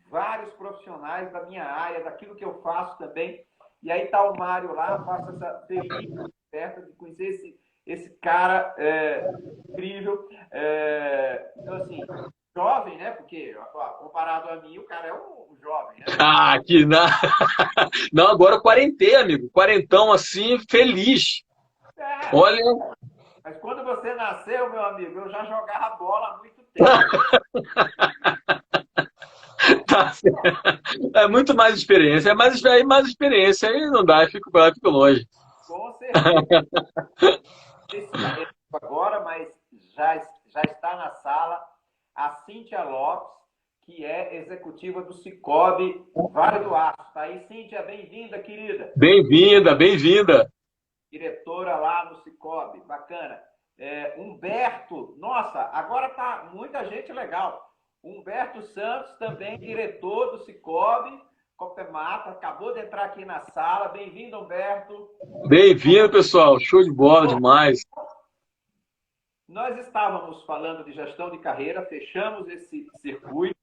vários profissionais da minha área, daquilo que eu faço também. E aí está o Mário lá, faço essa feliz oferta de conhecer esse cara incrível. Então, assim, jovem, né? Porque, comparado a mim, o cara é um jovem, né? Ah, que não. Não, agora quarentei, amigo. Quarentão assim, feliz. Olha. Mas quando você nasceu, meu amigo, eu já jogava bola há muito tempo. Tá. É muito mais experiência. É mais experiência. Aí não dá, eu fico longe. Com certeza. Agora, mas já está na sala a Cíntia Lopes, que é executiva do Sicoob Vale do Aço. Tá aí, Cíntia, bem-vinda, querida. Bem-vinda, bem-vinda. Diretora lá no Sicoob, bacana. Humberto, nossa, agora tá muita gente legal. Humberto Santos, também diretor do Sicoob Copemata, acabou de entrar aqui na sala. Bem-vindo, Humberto. Bem-vindo, pessoal. Show de bola demais. Nós estávamos falando de gestão de carreira, fechamos esse circuito,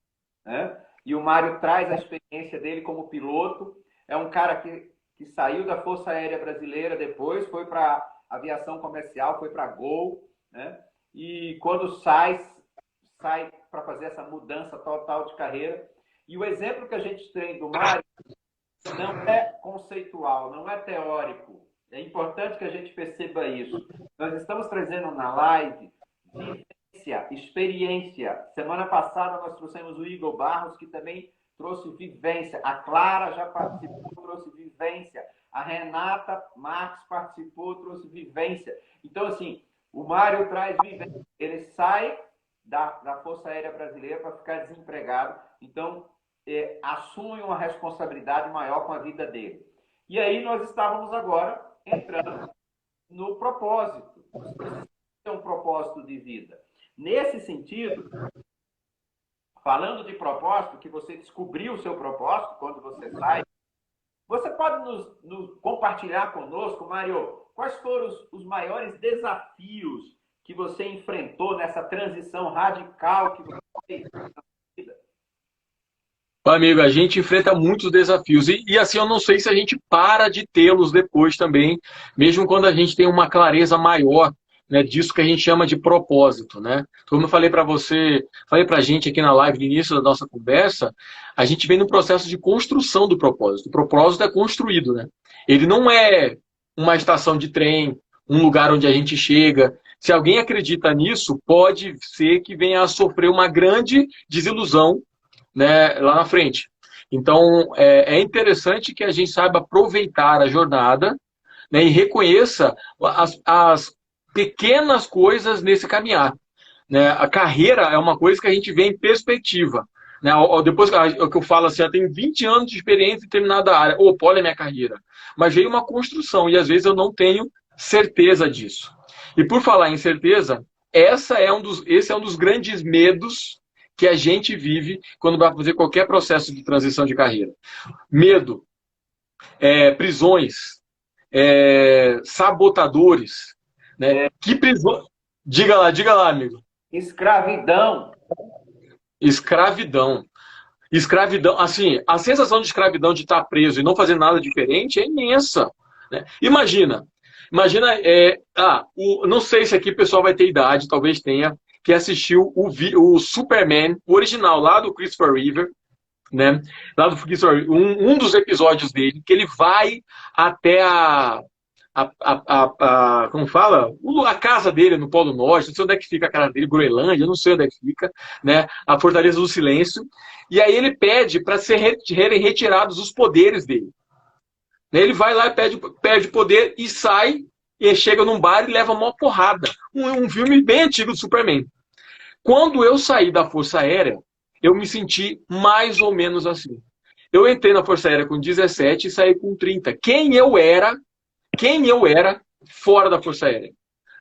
né? E o Mário traz a experiência dele como piloto. É um cara que saiu da Força Aérea Brasileira depois, foi para aviação comercial, foi para Gol, né? E quando sai para fazer essa mudança total de carreira. E o exemplo que a gente tem do Mário não é conceitual, não é teórico. É importante que a gente perceba isso. Nós estamos trazendo na live vivência, experiência. Semana passada nós trouxemos o Igor Barros, que também trouxe vivência. A Clara já participou, trouxe vivência. A Renata Marques participou, trouxe vivência. Então, assim, o Mário traz vivência. Ele sai da Força Aérea Brasileira para ficar desempregado. Então, assume uma responsabilidade maior com a vida dele. E aí nós estávamos agora entrando no propósito. Você precisa ter um propósito de vida. Nesse sentido, falando de propósito, que você descobriu o seu propósito quando você sai, você pode nos compartilhar conosco, Mário, quais foram os maiores desafios que você enfrentou nessa transição radical que você fez na sua vida? Amigo, a gente enfrenta muitos desafios e assim, eu não sei se a gente para de tê-los depois também, mesmo quando a gente tem uma clareza maior, né, disso que a gente chama de propósito, né? Como eu falei para você, falei para a gente aqui na live no início da nossa conversa, a gente vem no processo de construção do propósito. O propósito é construído, né? Ele não é uma estação de trem, um lugar onde a gente chega. Se alguém acredita nisso, pode ser que venha a sofrer uma grande desilusão, né, lá na frente. Então, é interessante que a gente saiba aproveitar a jornada, né, e reconheça as pequenas coisas nesse caminhar. Né? A carreira é uma coisa que a gente vê em perspectiva. Né? Depois que eu falo assim, eu tenho 20 anos de experiência em determinada área. Opa, olha a minha carreira. Mas veio uma construção e às vezes eu não tenho certeza disso. E por falar em certeza, esse é um dos grandes medos que a gente vive quando vai fazer qualquer processo de transição de carreira. Medo, prisões, sabotadores, né? Que prisão? Diga lá, amigo. Escravidão. Escravidão. Escravidão, assim, a sensação de escravidão de estar preso e não fazer nada diferente é imensa, né? Imagina, não sei se aqui o pessoal vai ter idade, talvez tenha, que assistiu o Superman, o original, lá do Christopher Reeve, né? Lá do Christopher Reeve, um dos episódios dele, que ele vai até como fala? A casa dele no Polo Norte, não sei onde é que fica a casa dele, Groenlândia, não sei onde é que fica, né? A Fortaleza do Silêncio. E aí ele pede para serem retirados os poderes dele. Ele vai lá, perde poder e sai, e chega num bar e leva uma porrada. Um filme bem antigo do Superman. Quando eu saí da Força Aérea, eu me senti mais ou menos assim. Eu entrei na Força Aérea com 17 e saí com 30. Quem eu era fora da Força Aérea.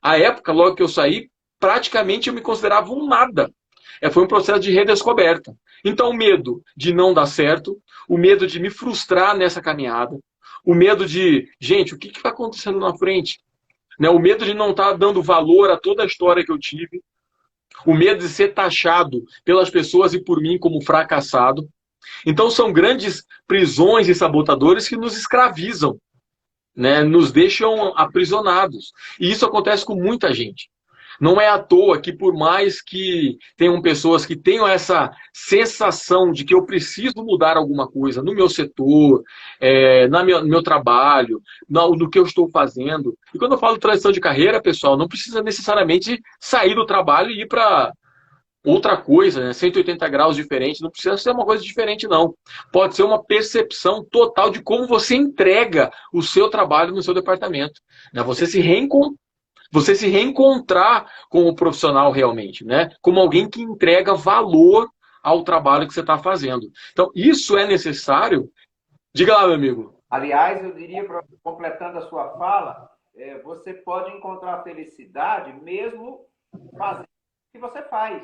À época, logo que eu saí, praticamente eu me considerava um nada. Foi um processo de redescoberta. Então, o medo de não dar certo, o medo de me frustrar nessa caminhada, o medo de, gente, o que vai acontecendo na frente? Né? O medo de não estar dando valor a toda a história que eu tive, o medo de ser taxado pelas pessoas e por mim como fracassado. Então, são grandes prisões e sabotadores que nos escravizam, né, nos deixam aprisionados. E isso acontece com muita gente. Não é à toa que, por mais que tenham pessoas que tenham essa sensação de que eu preciso mudar alguma coisa no meu setor, no meu trabalho, no que eu estou fazendo. E quando eu falo transição de carreira, pessoal, não precisa necessariamente sair do trabalho e ir para outra coisa, né? 180 graus diferente, não precisa ser uma coisa diferente, não. Pode ser uma percepção total de como você entrega o seu trabalho no seu departamento, né? Você se reencontrar como profissional realmente, né? Como alguém que entrega valor ao trabalho que você está fazendo. Então, isso é necessário. Diga lá, meu amigo. Aliás, eu diria, completando a sua fala, você pode encontrar felicidade mesmo fazendo o que você faz.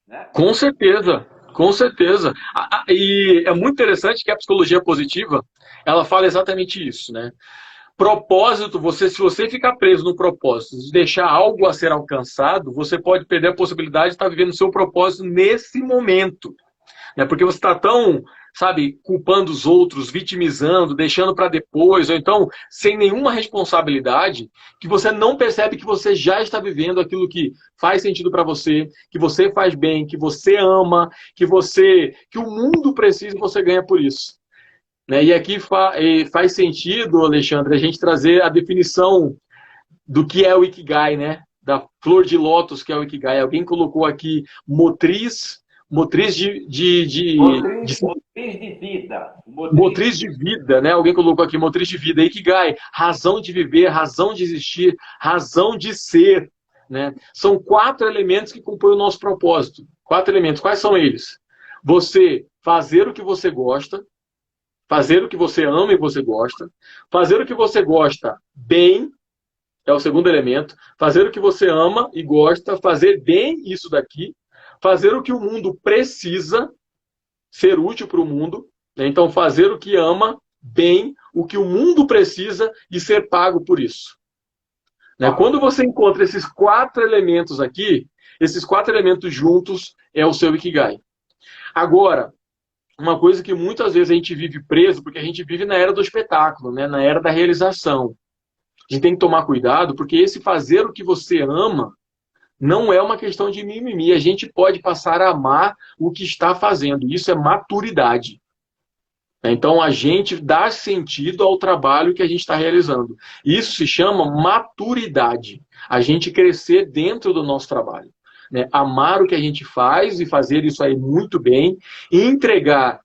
Né? Com certeza, com certeza. E é muito interessante que a psicologia positiva, ela fala exatamente isso, né? Propósito, se você ficar preso no propósito de deixar algo a ser alcançado, você pode perder a possibilidade de estar vivendo o seu propósito nesse momento. Né? Porque você está tão, sabe, culpando os outros, vitimizando, deixando para depois, ou então sem nenhuma responsabilidade, que você não percebe que você já está vivendo aquilo que faz sentido para você, que você faz bem, que você ama, que o mundo precisa e você ganha por isso. Né? E aqui faz sentido, Alexandre, a gente trazer a definição do que é o Ikigai, né? Da flor de lótus, que é o Ikigai. Alguém colocou aqui motriz de vida. Motriz de vida, né? Alguém colocou aqui motriz de vida. Ikigai, razão de viver, razão de existir, razão de ser. Né? São 4 elementos que compõem o nosso propósito. 4 elementos. Quais são eles? Você fazer o que você gosta, fazer o que você ama e você gosta. Fazer o que você gosta bem é o segundo elemento. Fazer o que você ama e gosta. Fazer bem isso daqui. Fazer o que o mundo precisa. Ser útil para o mundo. Então, fazer o que ama bem, o que o mundo precisa e ser pago por isso. Quando você encontra esses 4 elementos aqui, esses 4 elementos juntos é o seu Ikigai. Agora, uma coisa que muitas vezes a gente vive preso, porque a gente vive na era do espetáculo, né? Na era da realização. A gente tem que tomar cuidado, porque esse fazer o que você ama não é uma questão de mimimi. A gente pode passar a amar o que está fazendo. Isso é maturidade. Então, a gente dá sentido ao trabalho que a gente está realizando. Isso se chama maturidade. A gente crescer dentro do nosso trabalho. Né? Amar o que a gente faz e fazer isso aí muito bem, e entregar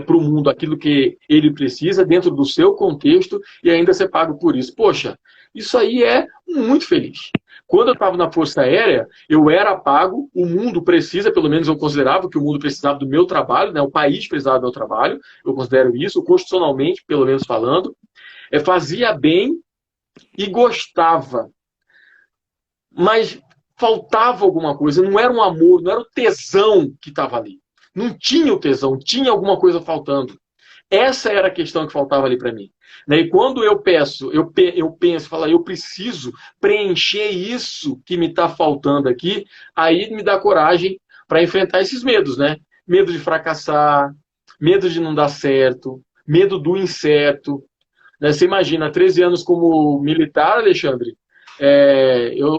para o mundo aquilo que ele precisa dentro do seu contexto e ainda ser pago por isso. Poxa, isso aí é muito feliz. Quando eu estava na Força Aérea, eu era pago, o mundo precisa, pelo menos eu considerava que o mundo precisava do meu trabalho, né? O país precisava do meu trabalho, eu considero isso, constitucionalmente, pelo menos falando. Fazia bem e gostava. Mas faltava alguma coisa, não era um amor, não era o tesão que estava ali. Não tinha o tesão, tinha alguma coisa faltando. Essa era a questão que faltava ali para mim. Né? E quando eu peço, eu penso, falo, eu preciso preencher isso que me está faltando aqui, aí me dá coragem para enfrentar esses medos, né? Medo de fracassar, medo de não dar certo, medo do incerto. Né? Você imagina, 13 anos como militar, Alexandre,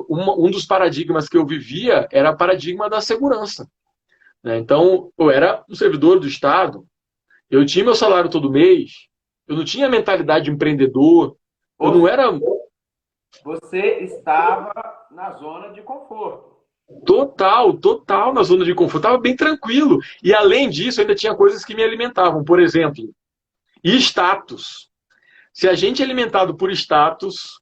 um dos paradigmas que eu vivia era o paradigma da segurança. Né? Então, eu era um servidor do Estado, eu tinha meu salário todo mês, eu não tinha mentalidade de empreendedor, eu não era Você estava na zona de conforto. total na zona de conforto, estava bem tranquilo. E além disso, ainda tinha coisas que me alimentavam. Por exemplo, status. Se a gente é alimentado por status,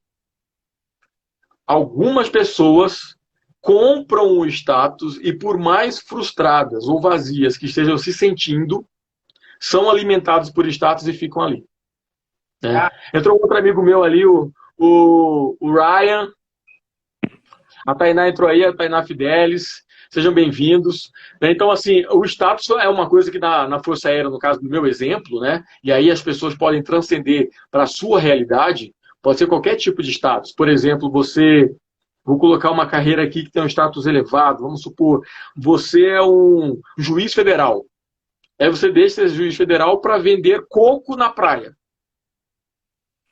algumas pessoas compram o status e por mais frustradas ou vazias que estejam se sentindo, são alimentados por status e ficam ali. Né? Entrou outro amigo meu ali, o Ryan, a Tainá entrou aí, a Tainá Fidelis, sejam bem-vindos. Então, assim, o status é uma coisa que na Força Aérea, no caso do meu exemplo, né? E aí as pessoas podem transcender para a sua realidade, pode ser qualquer tipo de status. Por exemplo, vou colocar uma carreira aqui que tem um status elevado, vamos supor, você é um juiz federal. Aí você deixa esse juiz federal para vender coco na praia.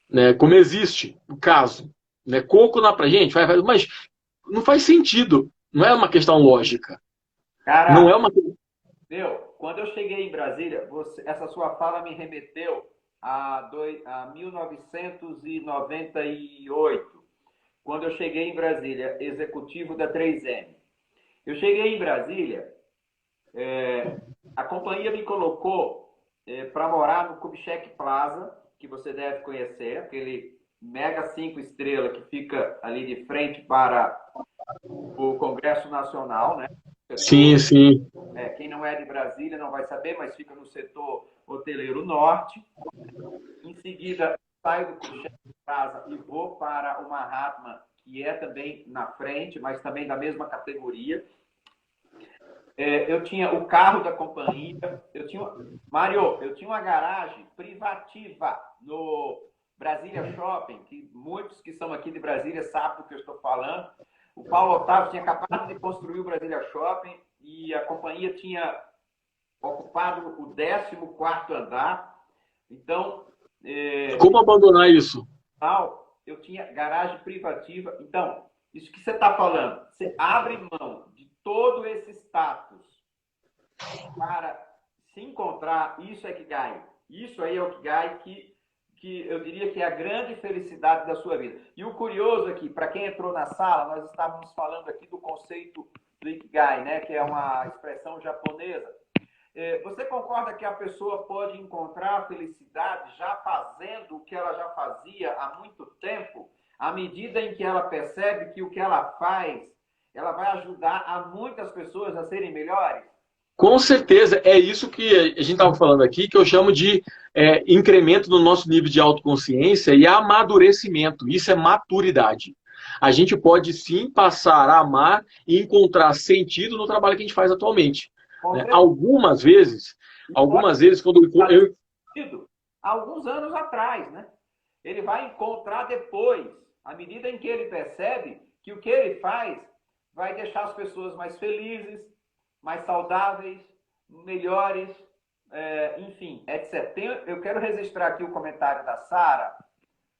Né? Como existe o caso. Né? Coco na praia. Gente, mas não faz sentido. Não é uma questão lógica. Cara, não é uma... quando eu cheguei em Brasília, essa sua fala me remeteu a 1998, quando eu cheguei em Brasília, executivo da 3M. Eu cheguei em Brasília, a companhia me colocou para morar no Kubitschek Plaza, que você deve conhecer, aquele mega 5 estrelas que fica ali de frente para o Congresso Nacional, né? Sim, sim. Quem não é de Brasília não vai saber, mas fica no setor hoteleiro norte. Em seguida, saio do Kubitschek Plaza e vou para o Mahatma, que é também na frente, mas também da mesma categoria. Eu tinha o carro da companhia, Mário, eu tinha uma garagem privativa no Brasília Shopping, que muitos que são aqui de Brasília sabem do que eu estou falando. O Paulo Otávio tinha acabado de construir o Brasília Shopping e a companhia tinha ocupado o 14º andar. Então... Como abandonar isso? Eu tinha garagem privativa. Então, isso que você está falando, você abre mão de todo esse status para se encontrar, isso é Ikigai. Isso aí é o Ikigai que eu diria que é a grande felicidade da sua vida. E o curioso aqui, para quem entrou na sala, nós estávamos falando aqui do conceito do Ikigai, né, que é uma expressão japonesa. Você concorda que a pessoa pode encontrar a felicidade já fazendo o que ela já fazia há muito tempo, à medida em que ela percebe que o que ela faz, ela vai ajudar a muitas pessoas a serem melhores? Com certeza, é isso que a gente estava falando aqui, que eu chamo de incremento no nosso nível de autoconsciência e amadurecimento. Isso é maturidade. A gente pode sim passar a amar e encontrar sentido no trabalho que a gente faz atualmente. Né? Algumas vezes, quando eu... Alguns anos atrás, né? Ele vai encontrar depois, à medida em que ele percebe que o que ele faz vai deixar as pessoas mais felizes, mais saudáveis, melhores, enfim, etc. Eu quero registrar aqui o comentário da Sara,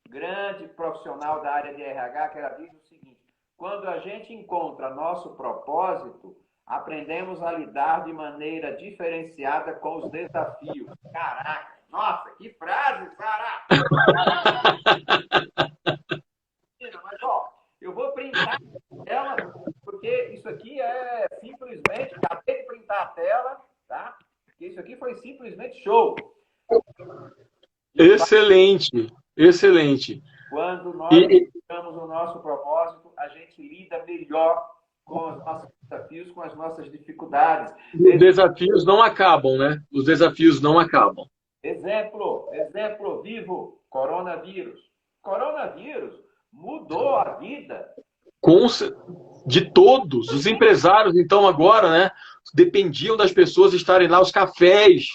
grande profissional da área de RH, que ela diz o seguinte: quando a gente encontra nosso propósito, aprendemos a lidar de maneira diferenciada com os desafios. Caraca, nossa, que frase, Sara! Mas, ó, eu vou printar ela, porque isso aqui é simplesmente, acabei de printar a tela, tá? Porque isso aqui foi simplesmente show. Excelente, excelente. Quando nós buscamos o nosso propósito, a gente lida melhor com os nossos desafios, com as nossas dificuldades. Os desafios não acabam, né? Os desafios não acabam. Exemplo vivo, coronavírus. Coronavírus mudou a vida de todos. Os empresários, então, agora, né, dependiam das pessoas estarem lá, os cafés.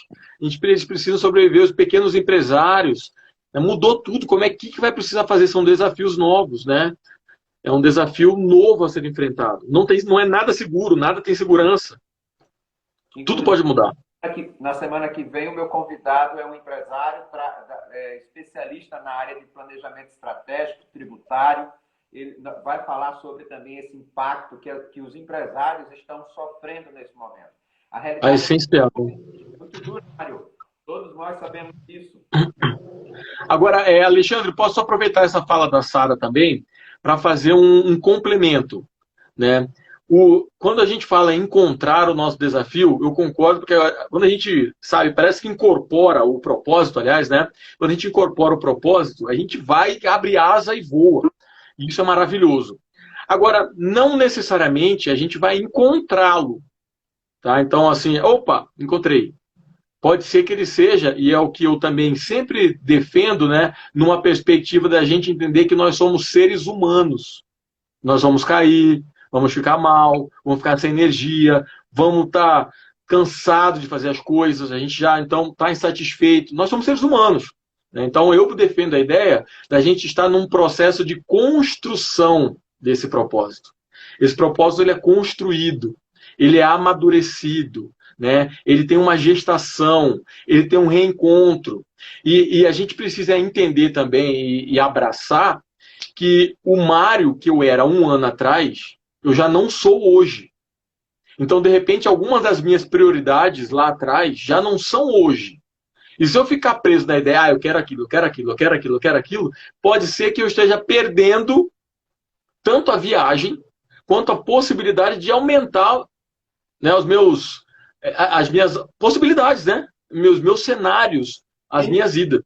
Eles precisam sobreviver, os pequenos empresários. Mudou tudo. Como é que vai precisar fazer? São desafios novos, né? É um desafio novo a ser enfrentado. Não é nada seguro, nada tem segurança. Tudo pode mudar. Na semana que vem, o meu convidado é um empresário especialista na área de planejamento estratégico, tributário. Ele vai falar sobre também esse impacto que os empresários estão sofrendo nesse momento. A realidade é essencial. É muito dura, Mário. Todos nós sabemos disso. Agora, Alexandre, posso aproveitar essa fala da Sara também para fazer um complemento, né? Quando a gente fala em encontrar o nosso desafio, eu concordo, porque quando a gente, sabe, parece que incorpora o propósito, aliás, né? Quando a gente incorpora o propósito, a gente vai, abre asa e voa. Isso é maravilhoso. Agora, não necessariamente a gente vai encontrá-lo, tá? Então, assim, opa, encontrei. Pode ser que ele seja, e é o que eu também sempre defendo, né? Numa perspectiva da gente entender que nós somos seres humanos. Nós vamos cair, vamos ficar mal, vamos ficar sem energia, vamos estar cansados de fazer as coisas, a gente já então está insatisfeito. Nós somos seres humanos, né? Então eu defendo a ideia da gente estar num processo de construção desse propósito. Esse propósito ele é construído, ele é amadurecido, né? Ele tem uma gestação, ele tem um reencontro. E a gente precisa entender também e abraçar que o Mário que eu era um ano atrás, eu já não sou hoje. Então, de repente, algumas das minhas prioridades lá atrás já não são hoje. E se eu ficar preso na ideia, eu quero aquilo, eu quero aquilo, eu quero aquilo, eu quero aquilo, pode ser que eu esteja perdendo tanto a viagem quanto a possibilidade de aumentar, né, as minhas possibilidades, né? Meus cenários, as minhas idas.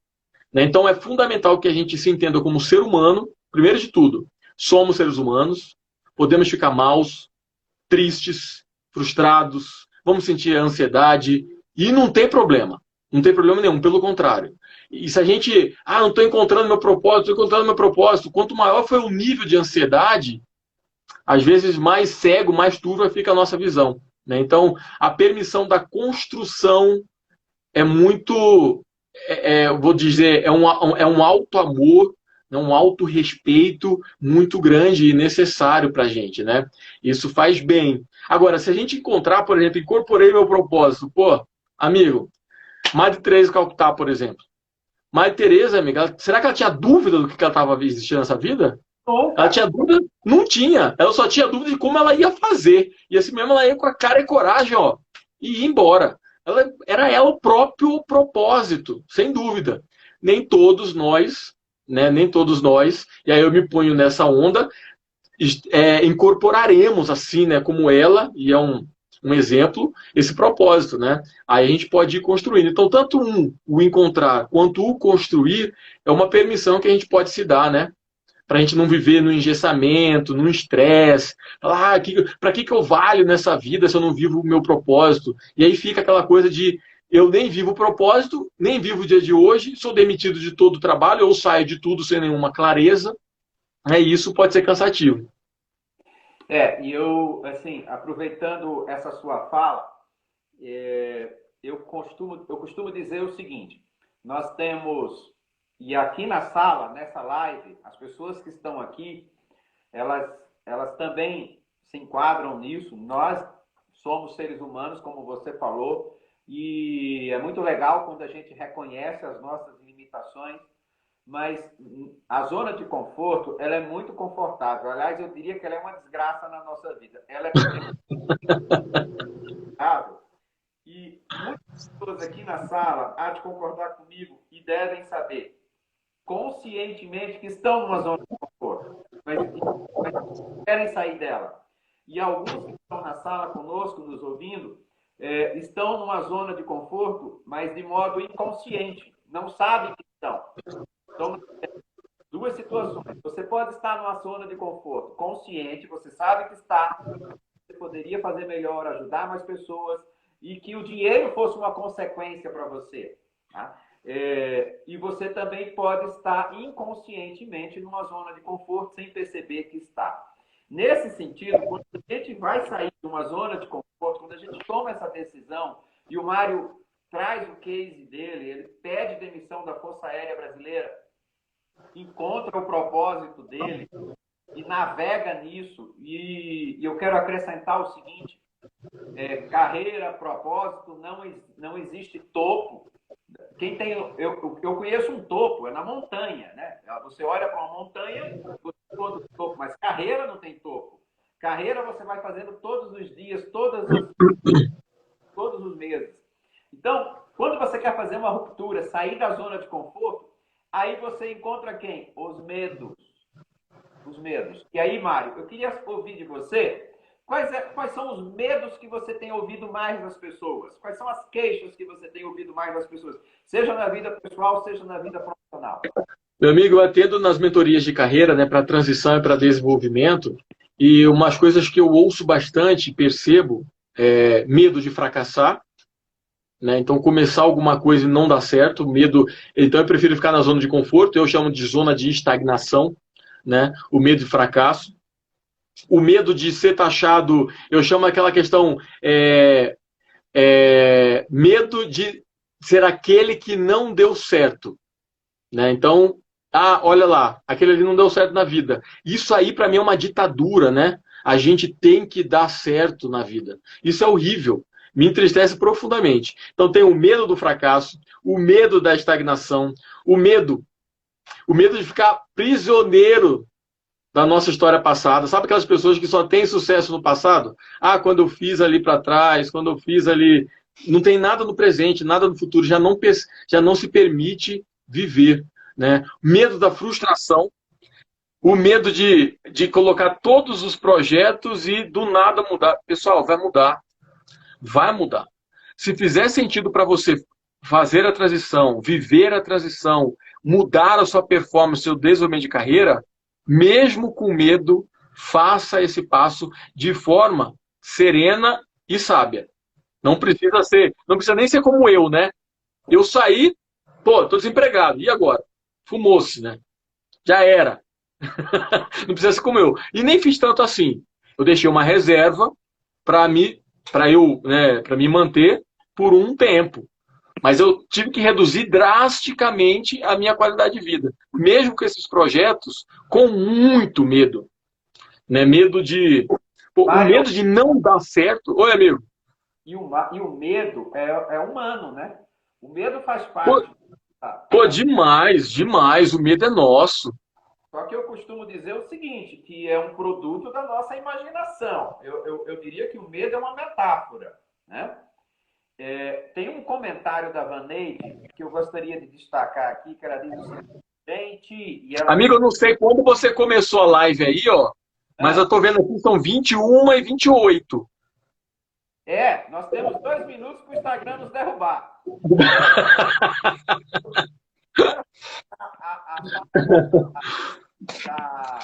Né? Então é fundamental que a gente se entenda como ser humano, primeiro de tudo, somos seres humanos, podemos ficar maus, tristes, frustrados, vamos sentir ansiedade, e não tem problema. Não tem problema nenhum, pelo contrário. E se a gente, não estou encontrando meu propósito, estou encontrando meu propósito, quanto maior foi o nível de ansiedade, às vezes mais cego, mais turva fica a nossa visão. Né? Então, a permissão da construção é muito, vou dizer, é um alto amor, um alto respeito muito grande e necessário para a gente, né? Isso faz bem. Agora, se a gente encontrar, por exemplo, incorporei meu propósito, pô, amigo, Madre Teresa de Calcutá, por exemplo. Madre Teresa, amiga, será que ela tinha dúvida do que ela estava existindo nessa vida? Ela tinha dúvida? Não tinha. Ela só tinha dúvida de como ela ia fazer. E assim mesmo ela ia com a cara e coragem, ó, e ia embora. Era ela o próprio propósito, sem dúvida. Nem todos nós, né? Nem todos nós, e aí eu me ponho nessa onda, incorporaremos assim, né? Como ela, e é um exemplo, esse propósito, né? Aí a gente pode ir construindo. Então, tanto o encontrar quanto o construir é uma permissão que a gente pode se dar, né? Para a gente não viver no engessamento, no estresse. Para que eu valho nessa vida se eu não vivo o meu propósito? E aí fica aquela coisa de eu nem vivo o propósito, nem vivo o dia de hoje, sou demitido de todo o trabalho, ou saio de tudo sem nenhuma clareza. Isso pode ser cansativo. E eu, assim, aproveitando essa sua fala, eu costumo dizer o seguinte: nós temos, e aqui na sala, nessa live, as pessoas que estão aqui, elas também se enquadram nisso. Nós somos seres humanos, como você falou, e é muito legal quando a gente reconhece as nossas limitações, mas a zona de conforto, ela é muito confortável. Aliás, eu diria que ela é uma desgraça na nossa vida. Ela é confortável. E muitas pessoas aqui na sala há de concordar comigo e devem saber conscientemente que estão numa zona de conforto, mas querem sair dela. E alguns que estão na sala conosco, nos ouvindo, estão numa zona de conforto, mas de modo inconsciente, não sabem que estão. Então, duas situações. Você pode estar numa zona de conforto consciente, você sabe que está, você poderia fazer melhor, ajudar mais pessoas, e que o dinheiro fosse uma consequência para você. Tá? E você também pode estar inconscientemente numa zona de conforto sem perceber que está. Nesse sentido, quando a gente vai sair de uma zona de conforto, quando a gente toma essa decisão, e o Mário traz o case dele, ele pede demissão da Força Aérea Brasileira, encontra o propósito dele e navega nisso. E eu quero acrescentar o seguinte: carreira, propósito, não existe topo. Quem tem, eu conheço um topo, é na montanha, né? Você olha para uma montanha, você encontra o topo, mas carreira não tem topo. Carreira você vai fazendo todos os dias, todos os meses. Então, quando você quer fazer uma ruptura, sair da zona de conforto, aí você encontra quem? Os medos. Os medos. E aí, Mário, eu queria ouvir de você quais são os medos que você tem ouvido mais das pessoas? Quais são as queixas que você tem ouvido mais das pessoas? Seja na vida pessoal, seja na vida profissional. Meu amigo, eu atendo nas mentorias de carreira, né, para transição e para desenvolvimento, e umas coisas que eu ouço bastante, percebo, é medo de fracassar, né? Então, começar alguma coisa e não dar certo, medo. Então, eu prefiro ficar na zona de conforto, eu chamo de zona de estagnação, né? O medo de fracasso. O medo de ser taxado, eu chamo aquela questão, medo de ser aquele que não deu certo, né? Então, olha lá, aquele ali não deu certo na vida. Isso aí, para mim, é uma ditadura, né? A gente tem que dar certo na vida. Isso é horrível. Me entristece profundamente. Então, tem o medo do fracasso, o medo da estagnação, o medo de ficar prisioneiro da nossa história passada. Sabe aquelas pessoas que só têm sucesso no passado? Quando eu fiz ali para trás, quando eu fiz ali... Não tem nada no presente, nada no futuro. Já não se permite viver, né? Medo da frustração, o medo de colocar todos os projetos e do nada mudar. Pessoal, vai mudar. Vai mudar. Se fizer sentido para você fazer a transição, viver a transição, mudar a sua performance, seu desenvolvimento de carreira, mesmo com medo, faça esse passo de forma serena e sábia. Não precisa nem ser como eu, né? Eu saí, tô desempregado. E agora? Fumou-se, né? Já era. Não precisa ser como eu. E nem fiz tanto assim. Eu deixei uma reserva para me manter por um tempo. Mas eu tive que reduzir drasticamente a minha qualidade de vida. Mesmo com esses projetos, com muito medo. Né? O medo de não dar certo. Oi, amigo. E o medo é humano, né? O medo faz parte. Demais, demais. O medo é nosso. Só que eu costumo dizer o seguinte, que é um produto da nossa imaginação. Eu diria que o medo é uma metáfora, né? Tem um comentário da Vaneide que eu gostaria de destacar aqui, que ela diz o seguinte: gente... Amigo, eu não sei quando você começou a live aí, ó, mas eu tô vendo aqui, são 21h28. Nós temos 2 minutos para o Instagram nos derrubar. A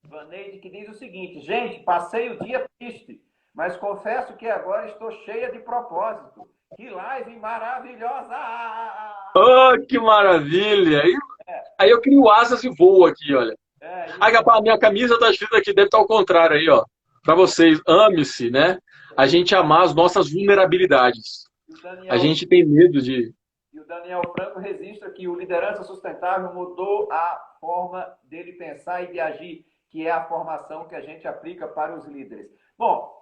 Vaneide que diz o seguinte: gente, passei o dia triste, mas confesso que agora estou cheia de propósito. Que live maravilhosa! Que maravilha! Aí eu crio asas e voo aqui, olha. A minha camisa tá escrita aqui, deve estar ao contrário aí, ó. Para vocês, ame-se, né? A gente amar as nossas vulnerabilidades. A gente tem medo de... E o Daniel Franco registra que o Liderança Sustentável mudou a forma dele pensar e de agir, que é a formação que a gente aplica para os líderes. Bom...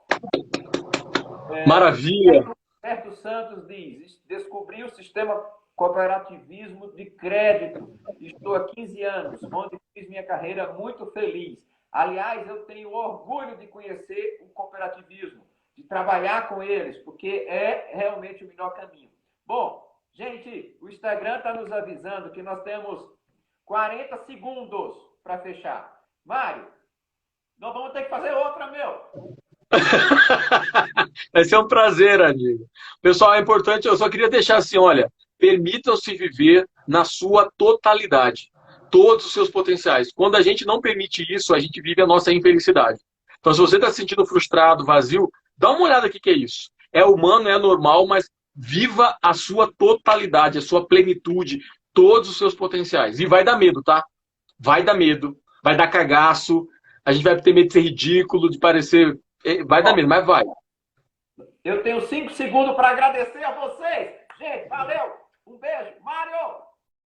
Maravilha! Roberto Santos diz: descobri o sistema cooperativismo de crédito. Estou há 15 anos, onde fiz minha carreira muito feliz. Aliás, eu tenho orgulho de conhecer o cooperativismo, de trabalhar com eles, porque é realmente o melhor caminho. Bom, gente, o Instagram está nos avisando que nós temos 40 segundos para fechar. Mário, nós vamos ter que fazer outra, meu. Vai ser um prazer, amigo. Pessoal, é importante, eu só queria deixar assim, olha, permitam-se viver na sua totalidade, todos os seus potenciais. Quando a gente não permite isso, a gente vive a nossa infelicidade. Então, se você está se sentindo frustrado, vazio, dá uma olhada aqui que é isso. É humano, é normal, mas viva a sua totalidade, a sua plenitude, todos os seus potenciais. E vai dar medo, tá? Vai dar medo, vai dar cagaço, a gente vai ter medo de ser ridículo, de parecer. Vai dar Bom, medo, mas vai. eu tenho 5 segundos para agradecer a vocês. Gente, valeu. Um beijo. Mário!